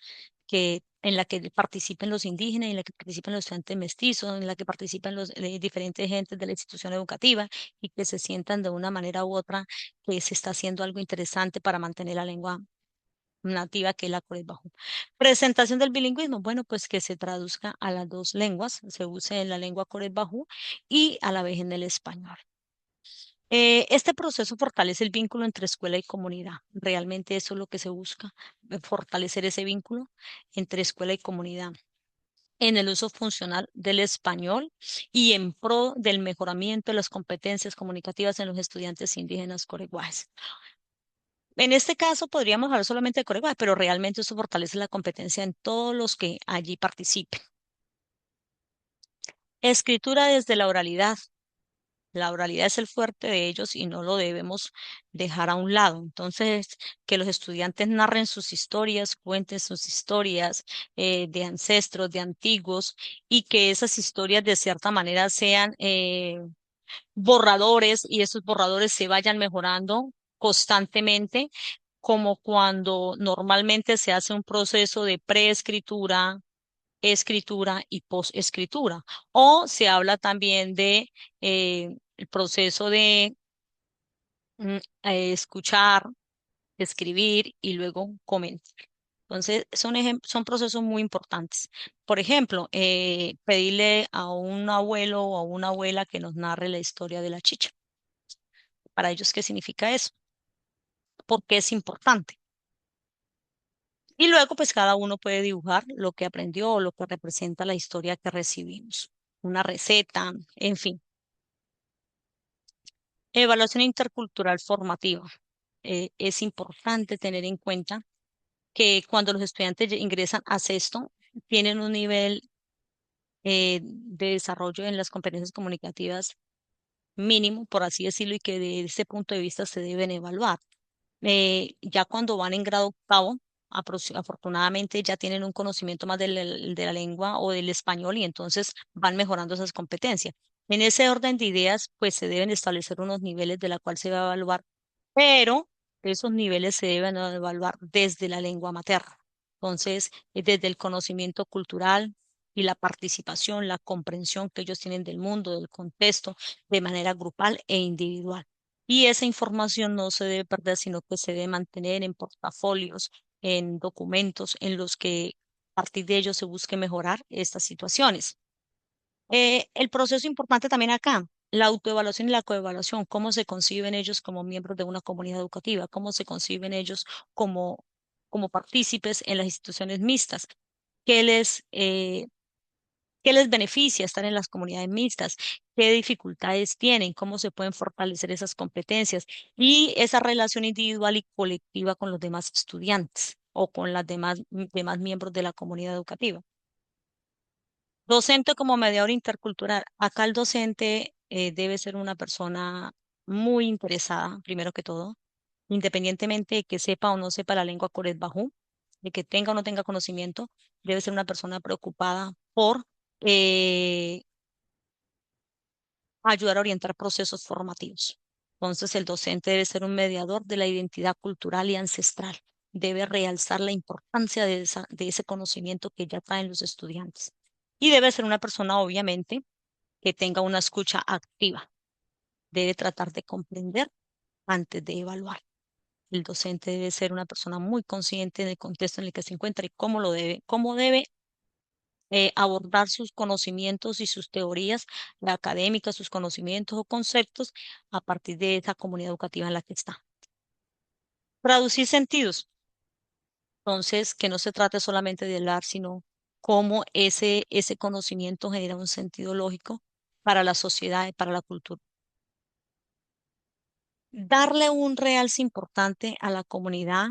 en la que participen los indígenas, en la que participen los estudiantes mestizos, en la que participen los diferentes gentes de la institución educativa y que se sientan de una manera u otra que se está haciendo algo interesante para mantener la lengua nativa que es la Coret Bajú. Presentación del bilingüismo, bueno, pues que se traduzca a las dos lenguas, se use en la lengua Coret Bajú y a la vez en el español. Este proceso fortalece el vínculo entre escuela y comunidad. Realmente eso es lo que se busca, fortalecer ese vínculo entre escuela y comunidad en el uso funcional del español y en pro del mejoramiento de las competencias comunicativas en los estudiantes indígenas coreguajes. En este caso podríamos hablar solamente de Corea, pero realmente eso fortalece la competencia en todos los que allí participen. Escritura desde la oralidad. La oralidad es el fuerte de ellos y no lo debemos dejar a un lado. Entonces, que los estudiantes narren sus historias, cuenten sus historias de ancestros, de antiguos, y que esas historias de cierta manera sean borradores y esos borradores se vayan mejorando constantemente, como cuando normalmente se hace un proceso de preescritura, escritura y posescritura. O se habla también de el proceso escuchar, escribir y luego comentar. Entonces, son procesos muy importantes. Por ejemplo, pedirle a un abuelo o a una abuela que nos narre la historia de la chicha. Para ellos, ¿qué significa eso? ¿Por qué es importante? Y luego, pues cada uno puede dibujar lo que aprendió o lo que representa la historia que recibimos. Una receta, en fin. Evaluación intercultural formativa. Es importante tener en cuenta que cuando los estudiantes ingresan a sexto, tienen un nivel de desarrollo en las competencias comunicativas mínimo, por así decirlo, y que de ese punto de vista se deben evaluar. Ya cuando van en grado octavo, afortunadamente ya tienen un conocimiento más de la lengua o del español y entonces van mejorando esas competencias. En ese orden de ideas, pues se deben establecer unos niveles de la cual se va a evaluar, pero esos niveles se deben evaluar desde la lengua materna. Entonces, desde el conocimiento cultural y la participación, la comprensión que ellos tienen del mundo, del contexto, de manera grupal e individual. Y esa información no se debe perder, sino que se debe mantener en portafolios, en documentos en los que a partir de ellos se busque mejorar estas situaciones. El proceso importante también acá, la autoevaluación y la coevaluación, cómo se conciben ellos como miembros de una comunidad educativa, cómo se conciben ellos como, como partícipes en las instituciones mixtas, qué les, eh, qué les beneficia estar en las comunidades mixtas, qué dificultades tienen, cómo se pueden fortalecer esas competencias y esa relación individual y colectiva con los demás estudiantes o con las demás miembros de la comunidad educativa. Docente como mediador intercultural. Acá el docente debe ser una persona muy interesada, primero que todo, independientemente de que sepa o no sepa la lengua Coret Bajú, de que tenga o no tenga conocimiento, debe ser una persona preocupada por eh, ayudar a orientar procesos formativos. Entonces, el docente debe ser un mediador de la identidad cultural y ancestral. Debe realzar la importancia de ese conocimiento que ya traen los estudiantes. Y debe ser una persona, obviamente, que tenga una escucha activa. Debe tratar de comprender antes de evaluar. El docente debe ser una persona muy consciente del contexto en el que se encuentra y cómo debe abordar sus conocimientos y sus teorías académicas, sus conocimientos o conceptos a partir de esa comunidad educativa en la que está. Traducir sentidos. Entonces, que no se trate solamente de hablar, sino cómo ese conocimiento genera un sentido lógico para la sociedad y para la cultura. Darle un realce importante a la comunidad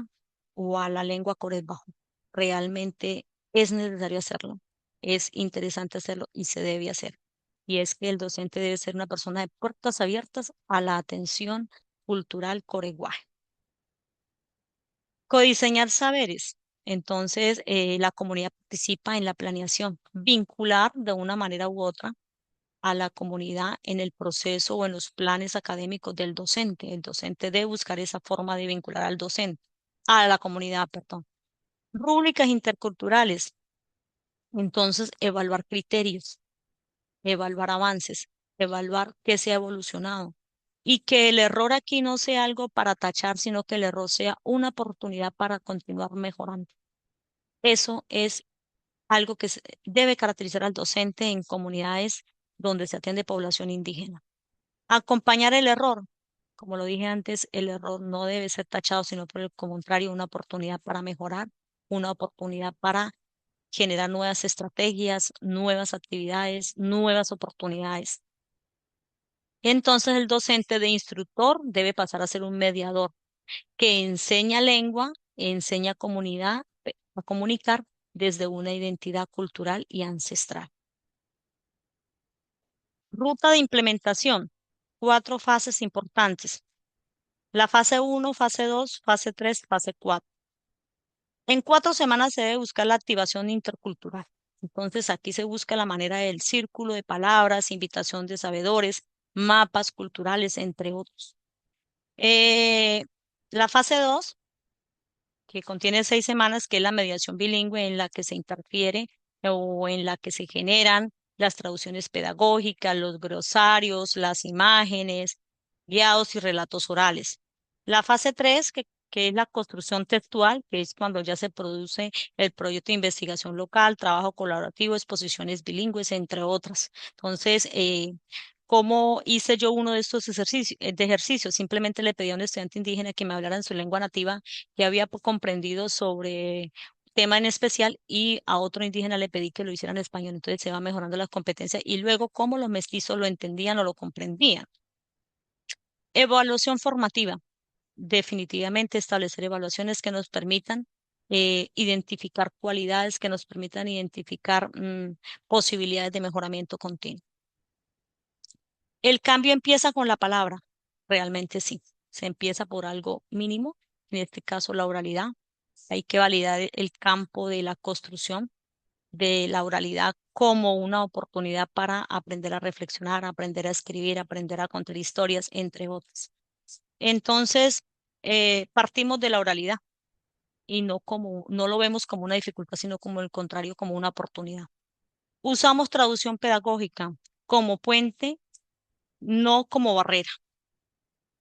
o a la lengua Coret Bajo. Realmente es necesario hacerlo, es interesante hacerlo y se debe hacer. Y es que el docente debe ser una persona de puertas abiertas a la atención cultural coreguaje. Codiseñar saberes. Entonces, la comunidad participa en la planeación, vincular de una manera u otra a la comunidad en el proceso o en los planes académicos del docente. El docente debe buscar esa forma de vincular al docente, a la comunidad, perdón. Rúbricas interculturales. Entonces, evaluar criterios, evaluar avances, evaluar qué se ha evolucionado. Y que el error aquí no sea algo para tachar, sino que el error sea una oportunidad para continuar mejorando. Eso es algo que debe caracterizar al docente en comunidades donde se atiende población indígena. Acompañar el error. Como lo dije antes, el error no debe ser tachado, sino por el contrario, una oportunidad para mejorar, una oportunidad para generar nuevas estrategias, nuevas actividades, nuevas oportunidades. Entonces el docente de instructor debe pasar a ser un mediador que enseña lengua, enseña comunidad a comunicar desde una identidad cultural y ancestral. Ruta de implementación. 4 fases importantes. La fase 1, fase 2, fase 3, fase 4. En 4 semanas se debe buscar la activación intercultural. Entonces aquí se busca la manera del círculo de palabras, invitación de sabedores, mapas culturales, entre otros. Eh, la fase 2, que contiene 6 semanas, que es la mediación bilingüe en la que se interfiere o en la que se generan las traducciones pedagógicas, los glosarios, las imágenes, guiados y relatos orales. La fase 3, que es la construcción textual, que es cuando ya se produce el proyecto de investigación local, trabajo colaborativo, exposiciones bilingües, entre otras. Entonces, ¿cómo hice yo uno de estos ejercicios? Simplemente le pedí a un estudiante indígena que me hablara en su lengua nativa que había comprendido sobre tema en especial y a otro indígena le pedí que lo hiciera en español. Entonces se va mejorando las competencias y luego cómo los mestizos lo entendían o lo comprendían. Evaluación formativa. Definitivamente establecer evaluaciones que nos permitan identificar cualidades, que nos permitan identificar posibilidades de mejoramiento continuo. El cambio empieza con la palabra, realmente sí. Se empieza por algo mínimo, en este caso la oralidad. Hay que validar el campo de la construcción de la oralidad como una oportunidad para aprender a reflexionar, aprender a escribir, aprender a contar historias, entre otras. Entonces, partimos de la oralidad y no lo vemos como una dificultad, sino como el contrario, como una oportunidad. Usamos traducción pedagógica como puente, no como barrera.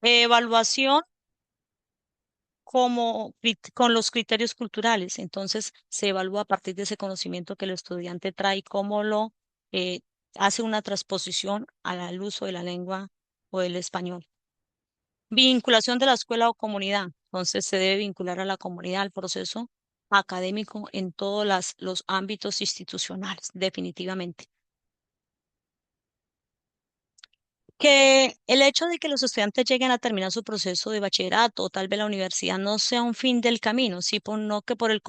Evaluación con los criterios culturales. Entonces, se evalúa a partir de ese conocimiento que el estudiante trae, cómo lo eh, hace una transposición al uso de la lengua o del español. Vinculación de la escuela o comunidad. Entonces, se debe vincular a la comunidad al proceso académico en todos los ámbitos institucionales, definitivamente. Que el hecho de que los estudiantes lleguen a terminar su proceso de bachillerato o tal vez la universidad no sea un fin del camino, sí, no que por el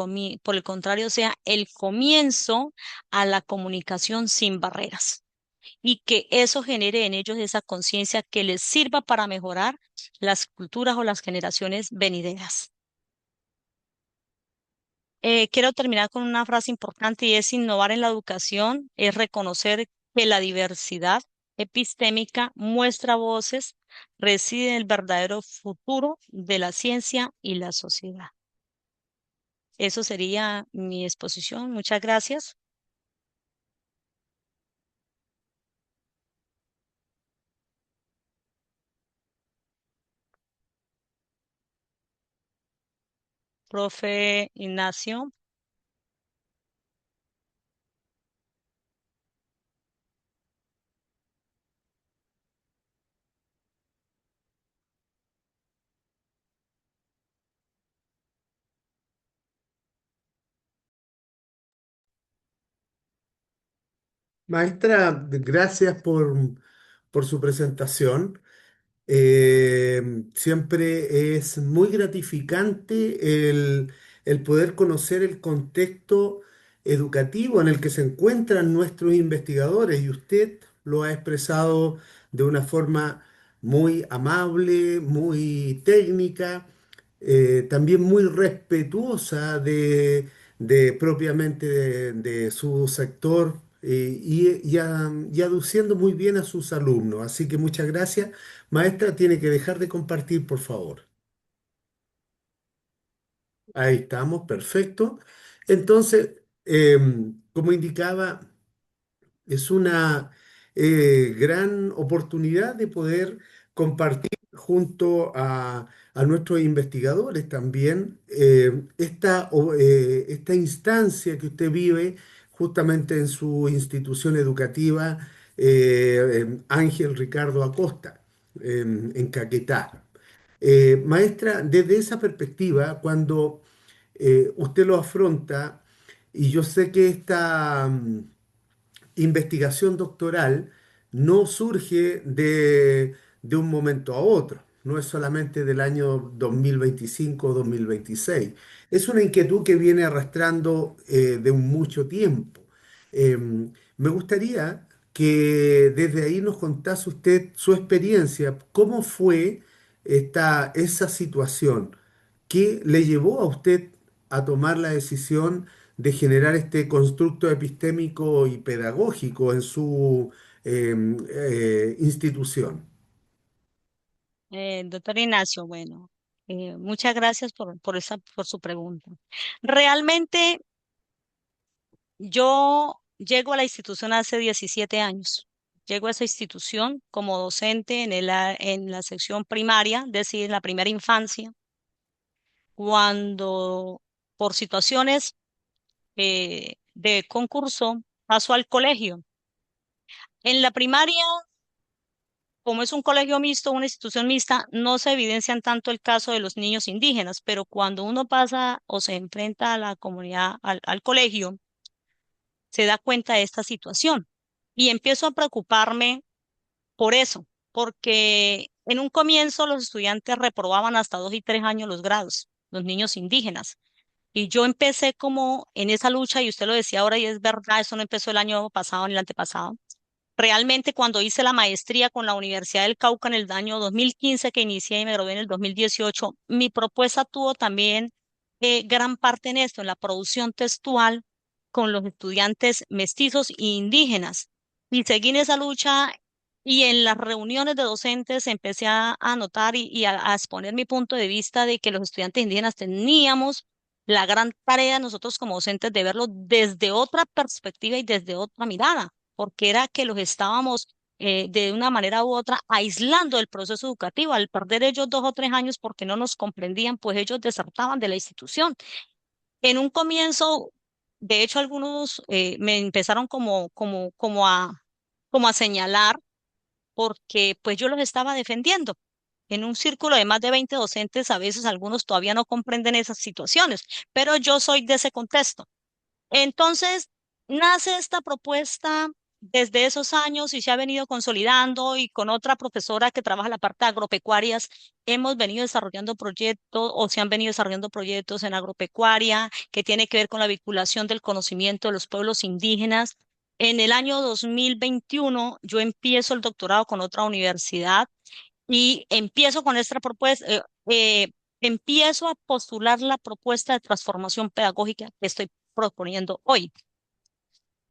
contrario sea el comienzo a la comunicación sin barreras y que eso genere en ellos esa conciencia que les sirva para mejorar las culturas o las generaciones venideras. Quiero terminar con una frase importante y es innovar en la educación, es reconocer que la diversidad epistémica muestra voces, reside en el verdadero futuro de la ciencia y la sociedad. Eso sería mi exposición. Muchas gracias. Profe Ignacio. Maestra, gracias por su presentación. Siempre es muy gratificante el poder conocer el contexto educativo en el que se encuentran nuestros investigadores y usted lo ha expresado de una forma muy amable, muy técnica, también muy respetuosa de propiamente de su sector y aduciendo muy bien a sus alumnos. Así que muchas gracias. Maestra, tiene que dejar de compartir, por favor. Ahí estamos, perfecto. Entonces, como indicaba, es una gran oportunidad de poder compartir junto a nuestros investigadores también esta instancia que usted vive justamente en su institución educativa Ángel Ricardo Acosta, en Caquetá. Maestra, desde esa perspectiva, cuando usted lo afronta, y yo sé que esta investigación doctoral no surge de un momento a otro, no es solamente del año 2025 o 2026, es una inquietud que viene arrastrando de un mucho tiempo. Me gustaría que desde ahí nos contase usted su experiencia, cómo fue esa situación, qué le llevó a usted a tomar la decisión de generar este constructo epistémico y pedagógico en su institución. Doctor Ignacio, bueno, muchas gracias por su pregunta. Realmente yo llego a la institución hace 17 años. Llego a esa institución como docente en la sección primaria, es decir, en la primera infancia, cuando por situaciones de concurso paso al colegio. En la primaria, como es un colegio mixto, una institución mixta, no se evidencian tanto el caso de los niños indígenas, pero cuando uno pasa o se enfrenta a la comunidad, al colegio, se da cuenta de esta situación. Y empiezo a preocuparme por eso, porque en un comienzo los estudiantes reprobaban hasta 2 y 3 años los grados, los niños indígenas. Y yo empecé como en esa lucha, y usted lo decía ahora, y es verdad, eso no empezó el año pasado ni el antepasado. Realmente cuando hice la maestría con la Universidad del Cauca en el año 2015 que inicié y me gradué en el 2018, mi propuesta tuvo también gran parte en esto, en la producción textual con los estudiantes mestizos e indígenas. Y seguí en esa lucha y en las reuniones de docentes empecé a notar y a exponer mi punto de vista de que los estudiantes indígenas teníamos la gran tarea nosotros como docentes de verlo desde otra perspectiva y desde otra mirada porque era que los estábamos de una manera u otra aislando del proceso educativo. Al perder ellos 2 o 3 años porque no nos comprendían, pues ellos desertaban de la institución. En un comienzo, de hecho, algunos me empezaron como a señalar porque pues yo los estaba defendiendo. En un círculo de más de 20 docentes, a veces algunos todavía no comprenden esas situaciones, pero yo soy de ese contexto. Entonces, nace esta propuesta desde esos años y se ha venido consolidando y con otra profesora que trabaja la parte de agropecuarias, hemos venido desarrollando proyectos o se han venido desarrollando proyectos en agropecuaria que tiene que ver con la vinculación del conocimiento de los pueblos indígenas. En el año 2021 yo empiezo el doctorado con otra universidad y empiezo con esta propuesta, empiezo a postular la propuesta de transformación pedagógica que estoy proponiendo hoy.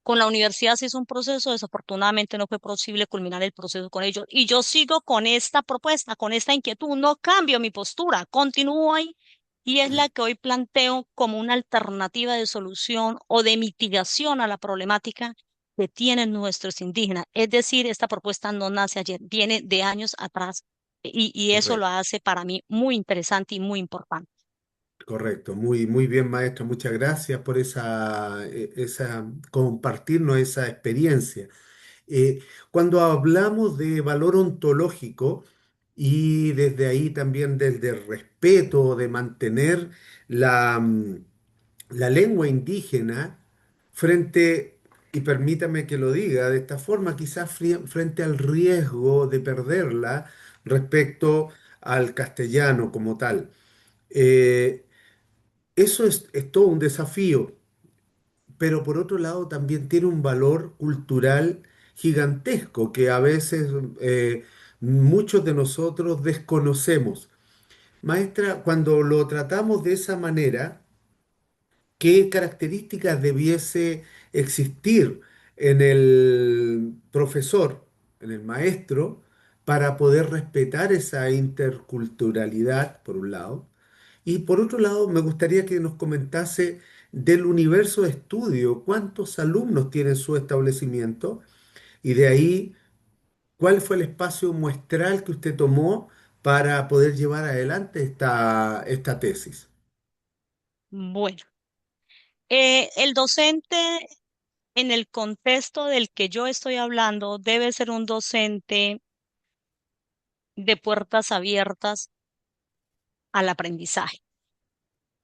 Con la universidad se hizo un proceso, desafortunadamente no fue posible culminar el proceso con ellos. Y yo sigo con esta propuesta, con esta inquietud, no cambio mi postura, continúo ahí y es la que hoy planteo como una alternativa de solución o de mitigación a la problemática que tienen nuestros indígenas. Es decir, esta propuesta no nace ayer, viene de años atrás y eso lo Correcto, hace para mí muy interesante y muy importante. correcto. Muy, muy bien, maestra. Muchas gracias por compartirnos esa experiencia. Cuando hablamos de valor ontológico y desde ahí también desde el respeto de mantener la lengua indígena frente, y permítame que lo diga de esta forma, quizás frente al riesgo de perderla respecto al castellano como tal. Eh, Eso es todo un desafío, pero por otro lado también tiene un valor cultural gigantesco que a veces muchos de nosotros desconocemos. Maestra, cuando lo tratamos de esa manera, ¿qué características debiese existir en el profesor, en el maestro, para poder respetar esa interculturalidad, por un lado? Y por otro lado, me gustaría que nos comentase del universo de estudio, cuántos alumnos tiene su establecimiento y de ahí, cuál fue el espacio muestral que usted tomó para poder llevar adelante esta tesis. Bueno, el docente en el contexto del que yo estoy hablando debe ser un docente de puertas abiertas al aprendizaje.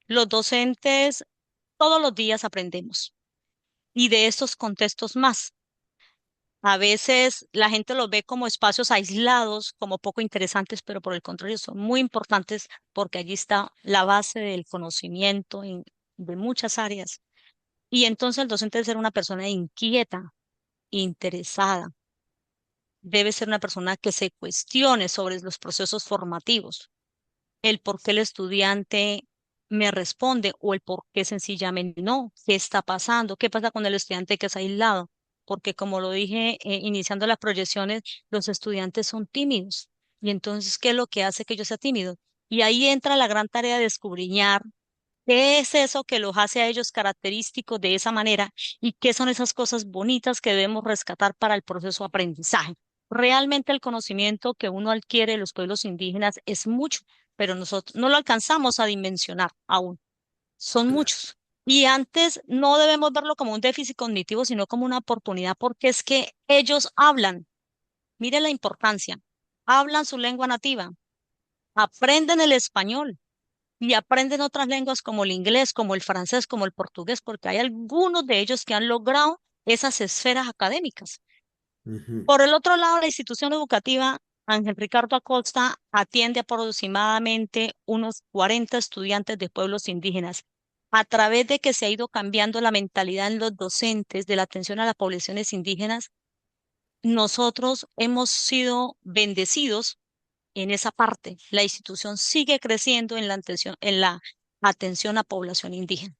Los docentes todos los días aprendemos y de estos contextos más. A veces la gente los ve como espacios aislados, como poco interesantes, pero por el contrario son muy importantes porque allí está la base del conocimiento de muchas áreas. Y entonces el docente debe ser una persona inquieta, interesada, debe ser una persona que se cuestione sobre los procesos formativos, el por qué el estudiante me responde o el por qué sencillamente no, qué está pasando, qué pasa con el estudiante que es aislado, porque como lo dije iniciando las proyecciones, los estudiantes son tímidos. Y entonces, ¿qué es lo que hace que yo sea tímido? Y ahí entra la gran tarea de escudriñar ¿Qué es eso que los hace a ellos característicos de esa manera? ¿Y qué son esas cosas bonitas que debemos rescatar para el proceso de aprendizaje? Realmente el conocimiento que uno adquiere de los pueblos indígenas es mucho, pero nosotros no lo alcanzamos a dimensionar aún. Son Claro. muchos. Y antes no debemos verlo como un déficit cognitivo, sino como una oportunidad, porque es que ellos hablan. Mire la importancia. Hablan su lengua nativa, aprenden el español y aprenden otras lenguas como el inglés, como el francés, como el portugués, porque hay algunos de ellos que han logrado esas esferas académicas. Ujú. Por el otro lado, la institución educativa Ángel Ricardo Acosta atiende aproximadamente unos 40 estudiantes de pueblos indígenas. A través de que se ha ido cambiando la mentalidad en los docentes de la atención a las poblaciones indígenas, nosotros hemos sido bendecidos en esa parte. La institución sigue creciendo en la atención a población indígena.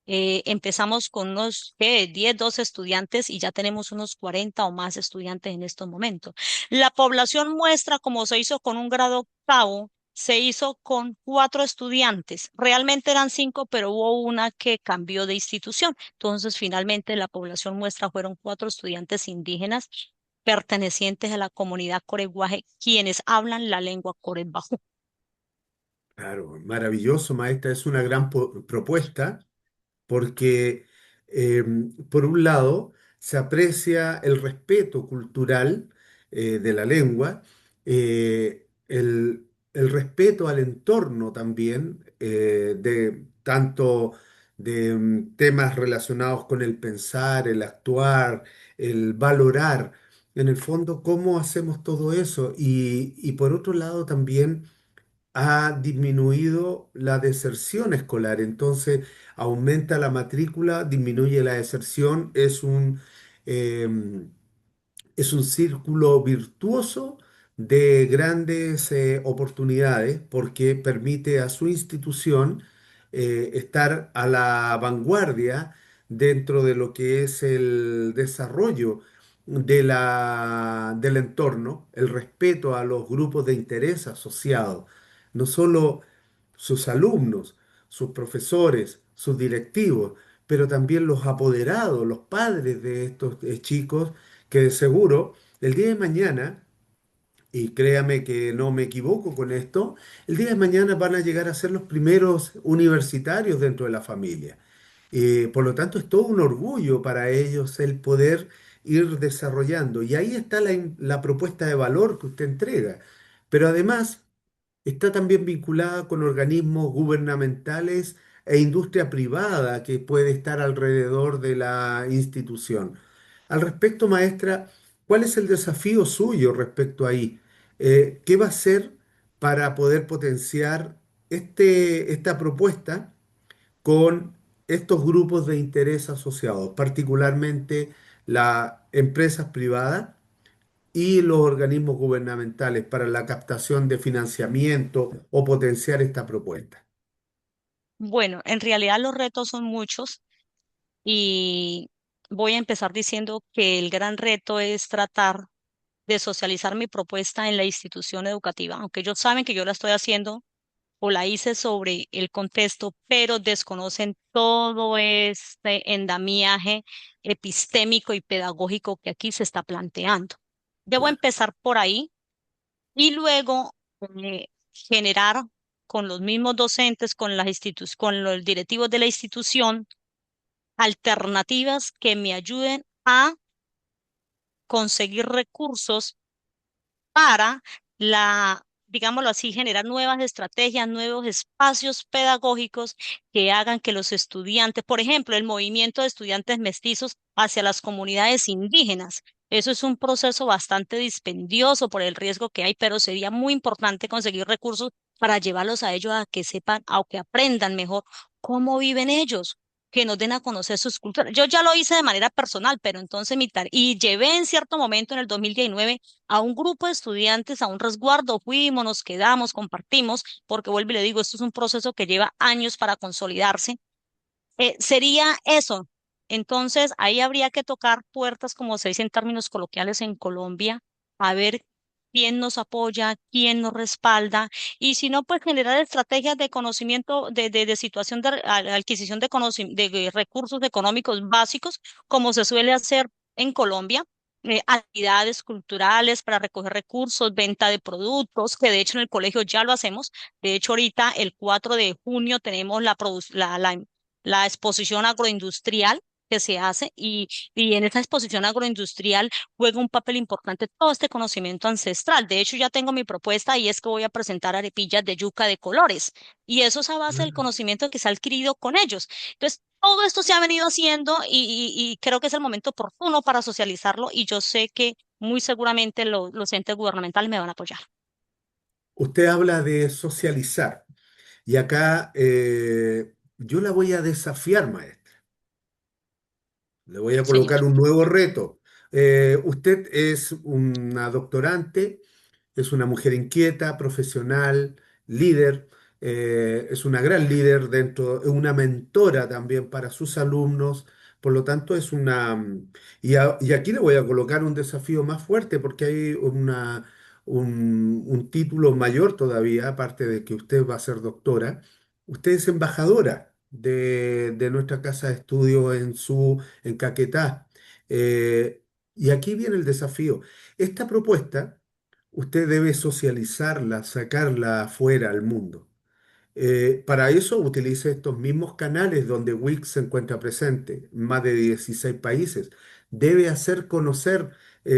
Empezamos con unos 10, 12 estudiantes y ya tenemos unos 40 o más estudiantes en estos momentos. La población muestra, como se hizo con un grado octavo, se hizo con 4 estudiantes. Realmente eran 5, pero hubo una que cambió de institución. Entonces, finalmente, la población muestra fueron 4 estudiantes indígenas pertenecientes a la comunidad coreguaje, quienes hablan la lengua corebajú. Claro, maravilloso, maestra. Es una gran propuesta porque, por un lado, se aprecia el respeto cultural de la lengua, el respeto al entorno también, de tanto de temas relacionados con el pensar, el actuar, el valorar, en el fondo, cómo hacemos todo eso. Y por otro lado, también ha disminuido la deserción escolar, entonces aumenta la matrícula, disminuye la deserción, em, es un círculo virtuoso de grandes oportunidades porque permite a su institución estar a la vanguardia dentro de lo que es el desarrollo del entorno, el respeto a los grupos de interés asociados, no solo sus alumnos, sus profesores, sus directivos, pero también los apoderados, los padres de estos chicos que de seguro el día de mañana, y créame que no me equivoco con esto, el día de mañana van a llegar a ser los primeros universitarios dentro de la familia. Por lo tanto, es todo un orgullo para ellos el poder ir desarrollando. Y ahí está la propuesta de valor que usted entrega. Pero además, está también vinculada con organismos gubernamentales e industria privada que puede estar alrededor de la institución. Al respecto, maestra, ¿cuál es el desafío suyo respecto ahí? ¿Qué va a hacer para poder potenciar esta propuesta con estos grupos de interés asociados, particularmente las empresas privadas y los organismos gubernamentales para la captación de financiamiento o potenciar esta propuesta? Bueno, en realidad los retos son muchos y voy a empezar diciendo que el gran reto es tratar de socializar mi propuesta en la institución educativa, aunque ellos saben que yo la estoy haciendo o la hice sobre el contexto, pero desconocen todo este endamiaje epistémico y pedagógico que aquí se está planteando. Debo Claro. empezar por ahí y luego generar con los mismos docentes, con con los directivos de la institución, alternativas que me ayuden a conseguir recursos para digámoslo así, generar nuevas estrategias, nuevos espacios pedagógicos que hagan que los estudiantes, por ejemplo, el movimiento de estudiantes mestizos hacia las comunidades indígenas. Eso es un proceso bastante dispendioso por el riesgo que hay, pero sería muy importante conseguir recursos para llevarlos a ellos a que sepan, a que aprendan mejor cómo viven ellos, que nos den a conocer sus culturas. Yo ya lo hice de manera personal, pero entonces y llevé en cierto momento en el 2019 a un grupo de estudiantes a un resguardo, fuimos, nos quedamos, compartimos, porque vuelvo y le digo, esto es un proceso que lleva años para consolidarse. Sería eso. Entonces, ahí habría que tocar puertas, como se dice en términos coloquiales en Colombia, a ver quién nos apoya, quién nos respalda, y si no, pues generar estrategias de conocimiento, de situación de adquisición de, de recursos económicos básicos, como se suele hacer en Colombia. Actividades culturales para recoger recursos, venta de productos, que de hecho en el colegio ya lo hacemos. De hecho, ahorita el 4 de junio tenemos la exposición agroindustrial que se hace, y en esa exposición agroindustrial juega un papel importante todo este conocimiento ancestral. De hecho, ya tengo mi propuesta y es que voy a presentar arepillas de yuca de colores, y eso es a base del conocimiento que se ha adquirido con ellos. Entonces, todo esto se ha venido haciendo, y creo que es el momento oportuno para socializarlo, y yo sé que muy seguramente los entes gubernamentales me van a apoyar. Usted habla de socializar y acá yo la voy a desafiar, maestra. Le voy a Señor. colocar un nuevo reto. Usted es una doctorante. Es una mujer inquieta, profesional, líder, es una gran líder dentro, es una mentora también para sus alumnos, por lo tanto es una... y aquí le voy a colocar un desafío más fuerte porque hay un título mayor todavía, aparte de que usted va a ser doctora, usted es embajadora de nuestra casa de estudio en Caquetá. Y aquí viene el desafío. Esta propuesta usted debe socializarla, sacarla afuera al mundo. Para eso utilice estos mismos canales donde Wix se encuentra presente, en más de 16 países. Debe hacer conocer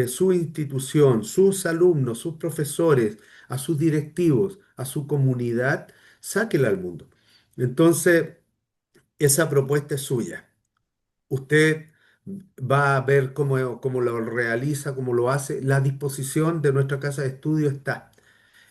su institución, sus alumnos, sus profesores, a sus directivos, a su comunidad, sáquela al mundo. Entonces, esa propuesta es suya. Usted va a ver cómo lo realiza, cómo lo hace. La disposición de nuestra casa de estudio está.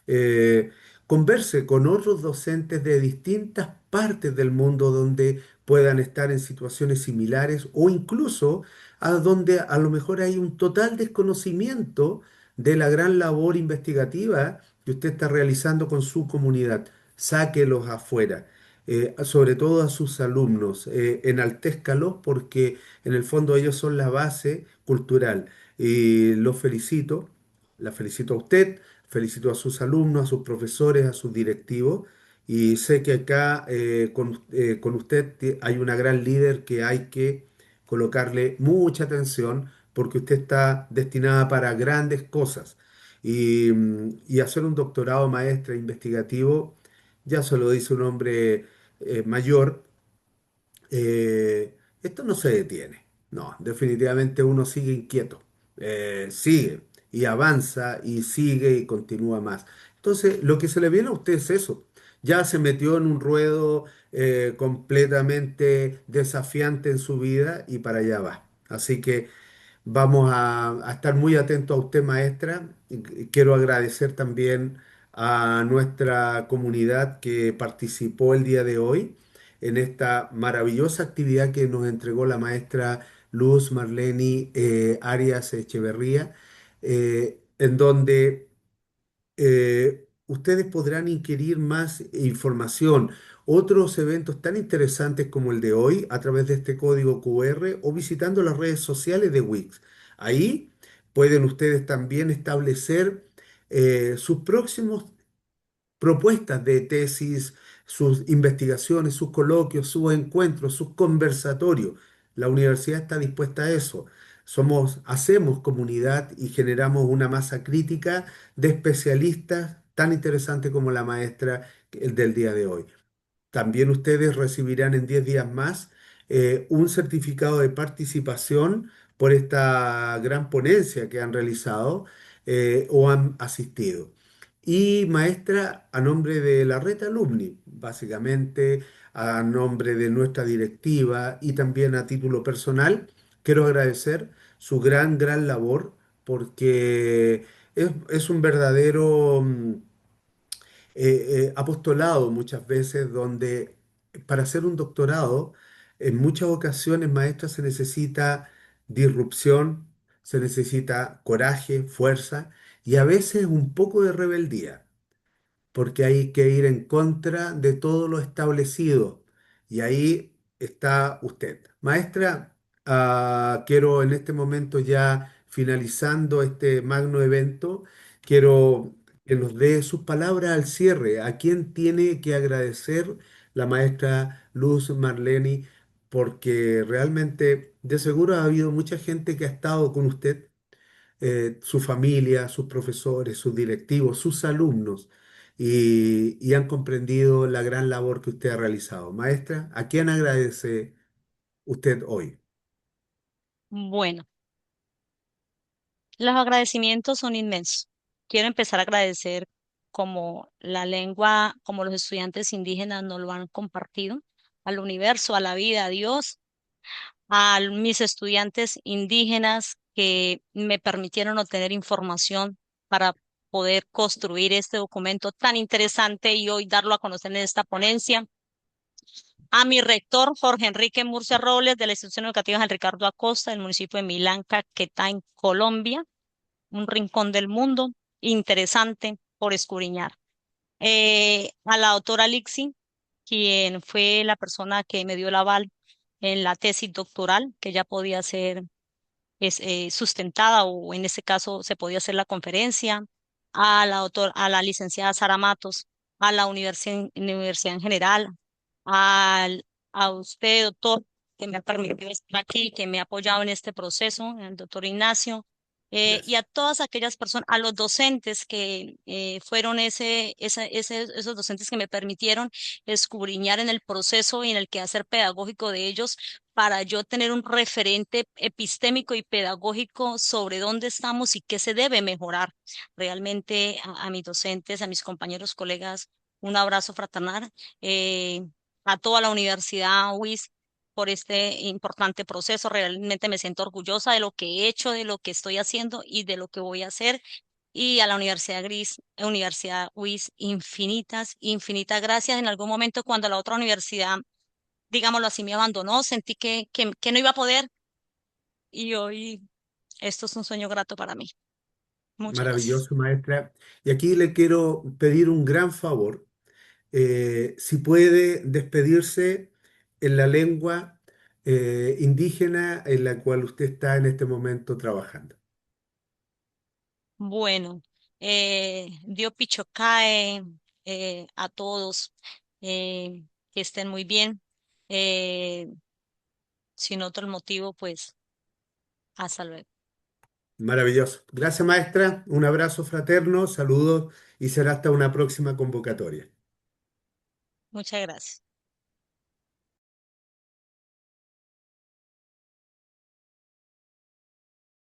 eh, Converse con otros docentes de distintas partes del mundo donde puedan estar en situaciones similares o incluso a donde a lo mejor hay un total desconocimiento de la gran labor investigativa que usted está realizando con su comunidad. Sáquelos afuera. Sobre todo a sus alumnos, enaltézcalos porque en el fondo ellos son la base cultural. Y los felicito, la felicito a usted. Felicito a sus alumnos, a sus profesores, a sus directivos y sé que acá con usted hay una gran líder que hay que colocarle mucha atención porque usted está destinada para grandes cosas y hacer un doctorado maestra investigativo, ya se lo dice un hombre mayor, esto no se detiene. No, definitivamente uno sigue inquieto, sigue y avanza y sigue y continúa más. Entonces, lo que se le viene a usted es eso. Ya se metió en un ruedo completamente desafiante en su vida y para allá va. Así que vamos a estar muy atentos a usted, maestra. Y quiero agradecer también a nuestra comunidad que participó el día de hoy en esta maravillosa actividad que nos entregó la maestra Luz Marleni Arias Echeverría, en donde ustedes podrán inquirir más información, otros eventos tan interesantes como el de hoy a través de este código QR o visitando las redes sociales de Wix. Ahí pueden ustedes también establecer sus próximos propuestas de tesis, sus investigaciones, sus coloquios, sus encuentros, sus conversatorios. La universidad está dispuesta a eso. Hacemos comunidad y generamos una masa crítica de especialistas tan interesante como la maestra el del día de hoy. También ustedes recibirán en 10 días más un certificado de participación por esta gran ponencia que han realizado o han asistido. Y maestra, a nombre de la Red Alumni, básicamente a nombre de nuestra directiva y también a título personal, quiero agradecer su gran labor porque es un verdadero apostolado muchas veces donde para hacer un doctorado, en muchas ocasiones, maestra, se necesita disrupción, se necesita coraje, fuerza y a veces un poco de rebeldía porque hay que ir en contra de todo lo establecido. Y ahí está usted. Maestra, quiero en este momento ya finalizando este magno evento, quiero que nos dé sus palabras al cierre. ¿A quién tiene que agradecer la maestra Luz Marleni? Porque realmente, de seguro ha habido mucha gente que ha estado con usted, su familia, sus profesores, sus directivos, sus alumnos, y han comprendido la gran labor que usted ha realizado. Maestra, ¿a quién agradece usted hoy? Bueno, los agradecimientos son inmensos. Quiero empezar a agradecer como la lengua, como los estudiantes indígenas nos lo han compartido, al universo, a la vida, a Dios, a mis estudiantes indígenas que me permitieron obtener información para poder construir este documento tan interesante y hoy darlo a conocer en esta ponencia. A mi rector, Jorge Enrique Murcia Robles, de la institución educativa Juan Ricardo Acosta, del municipio de Milán, Caquetá, en Colombia, un rincón del mundo interesante por escudriñar. A la doctora Lixi, quien fue la persona que me dio el aval en la tesis doctoral, que ya podía ser sustentada o en este caso se podía hacer la conferencia, a la licenciada Sara Matos, a la universidad en general, al, a usted, doctor, que me ha permitido estar aquí, que me ha apoyado en este proceso, el doctor Ignacio, y Gracias. a todas aquellas personas, a los docentes que fueron esos docentes que me permitieron escudriñar en el proceso y en el quehacer pedagógico de ellos para yo tener un referente epistémico y pedagógico sobre dónde estamos y qué se debe mejorar. Realmente a mis docentes, a mis compañeros, colegas, un abrazo fraternal. A toda la Universidad UIS por este importante proceso. Realmente me siento orgullosa de lo que he hecho, de lo que estoy haciendo y de lo que voy a hacer. Y a la Universidad Gris, Universidad UIS, infinitas gracias. En algún momento cuando la otra universidad, digámoslo así, me abandonó, sentí que no iba a poder y hoy esto es un sueño grato para mí. Muchas gracias. Maravilloso, maestra. Y aquí le quiero pedir un gran favor. Si puede despedirse en la lengua indígena en la cual usted está en este momento trabajando. Bueno, Dio Pichocae, a todos, que estén muy bien. Eh, Sin otro motivo, pues hasta luego. Maravilloso. Gracias, maestra. Un abrazo fraterno, saludos y será hasta una próxima convocatoria. Muchas gracias.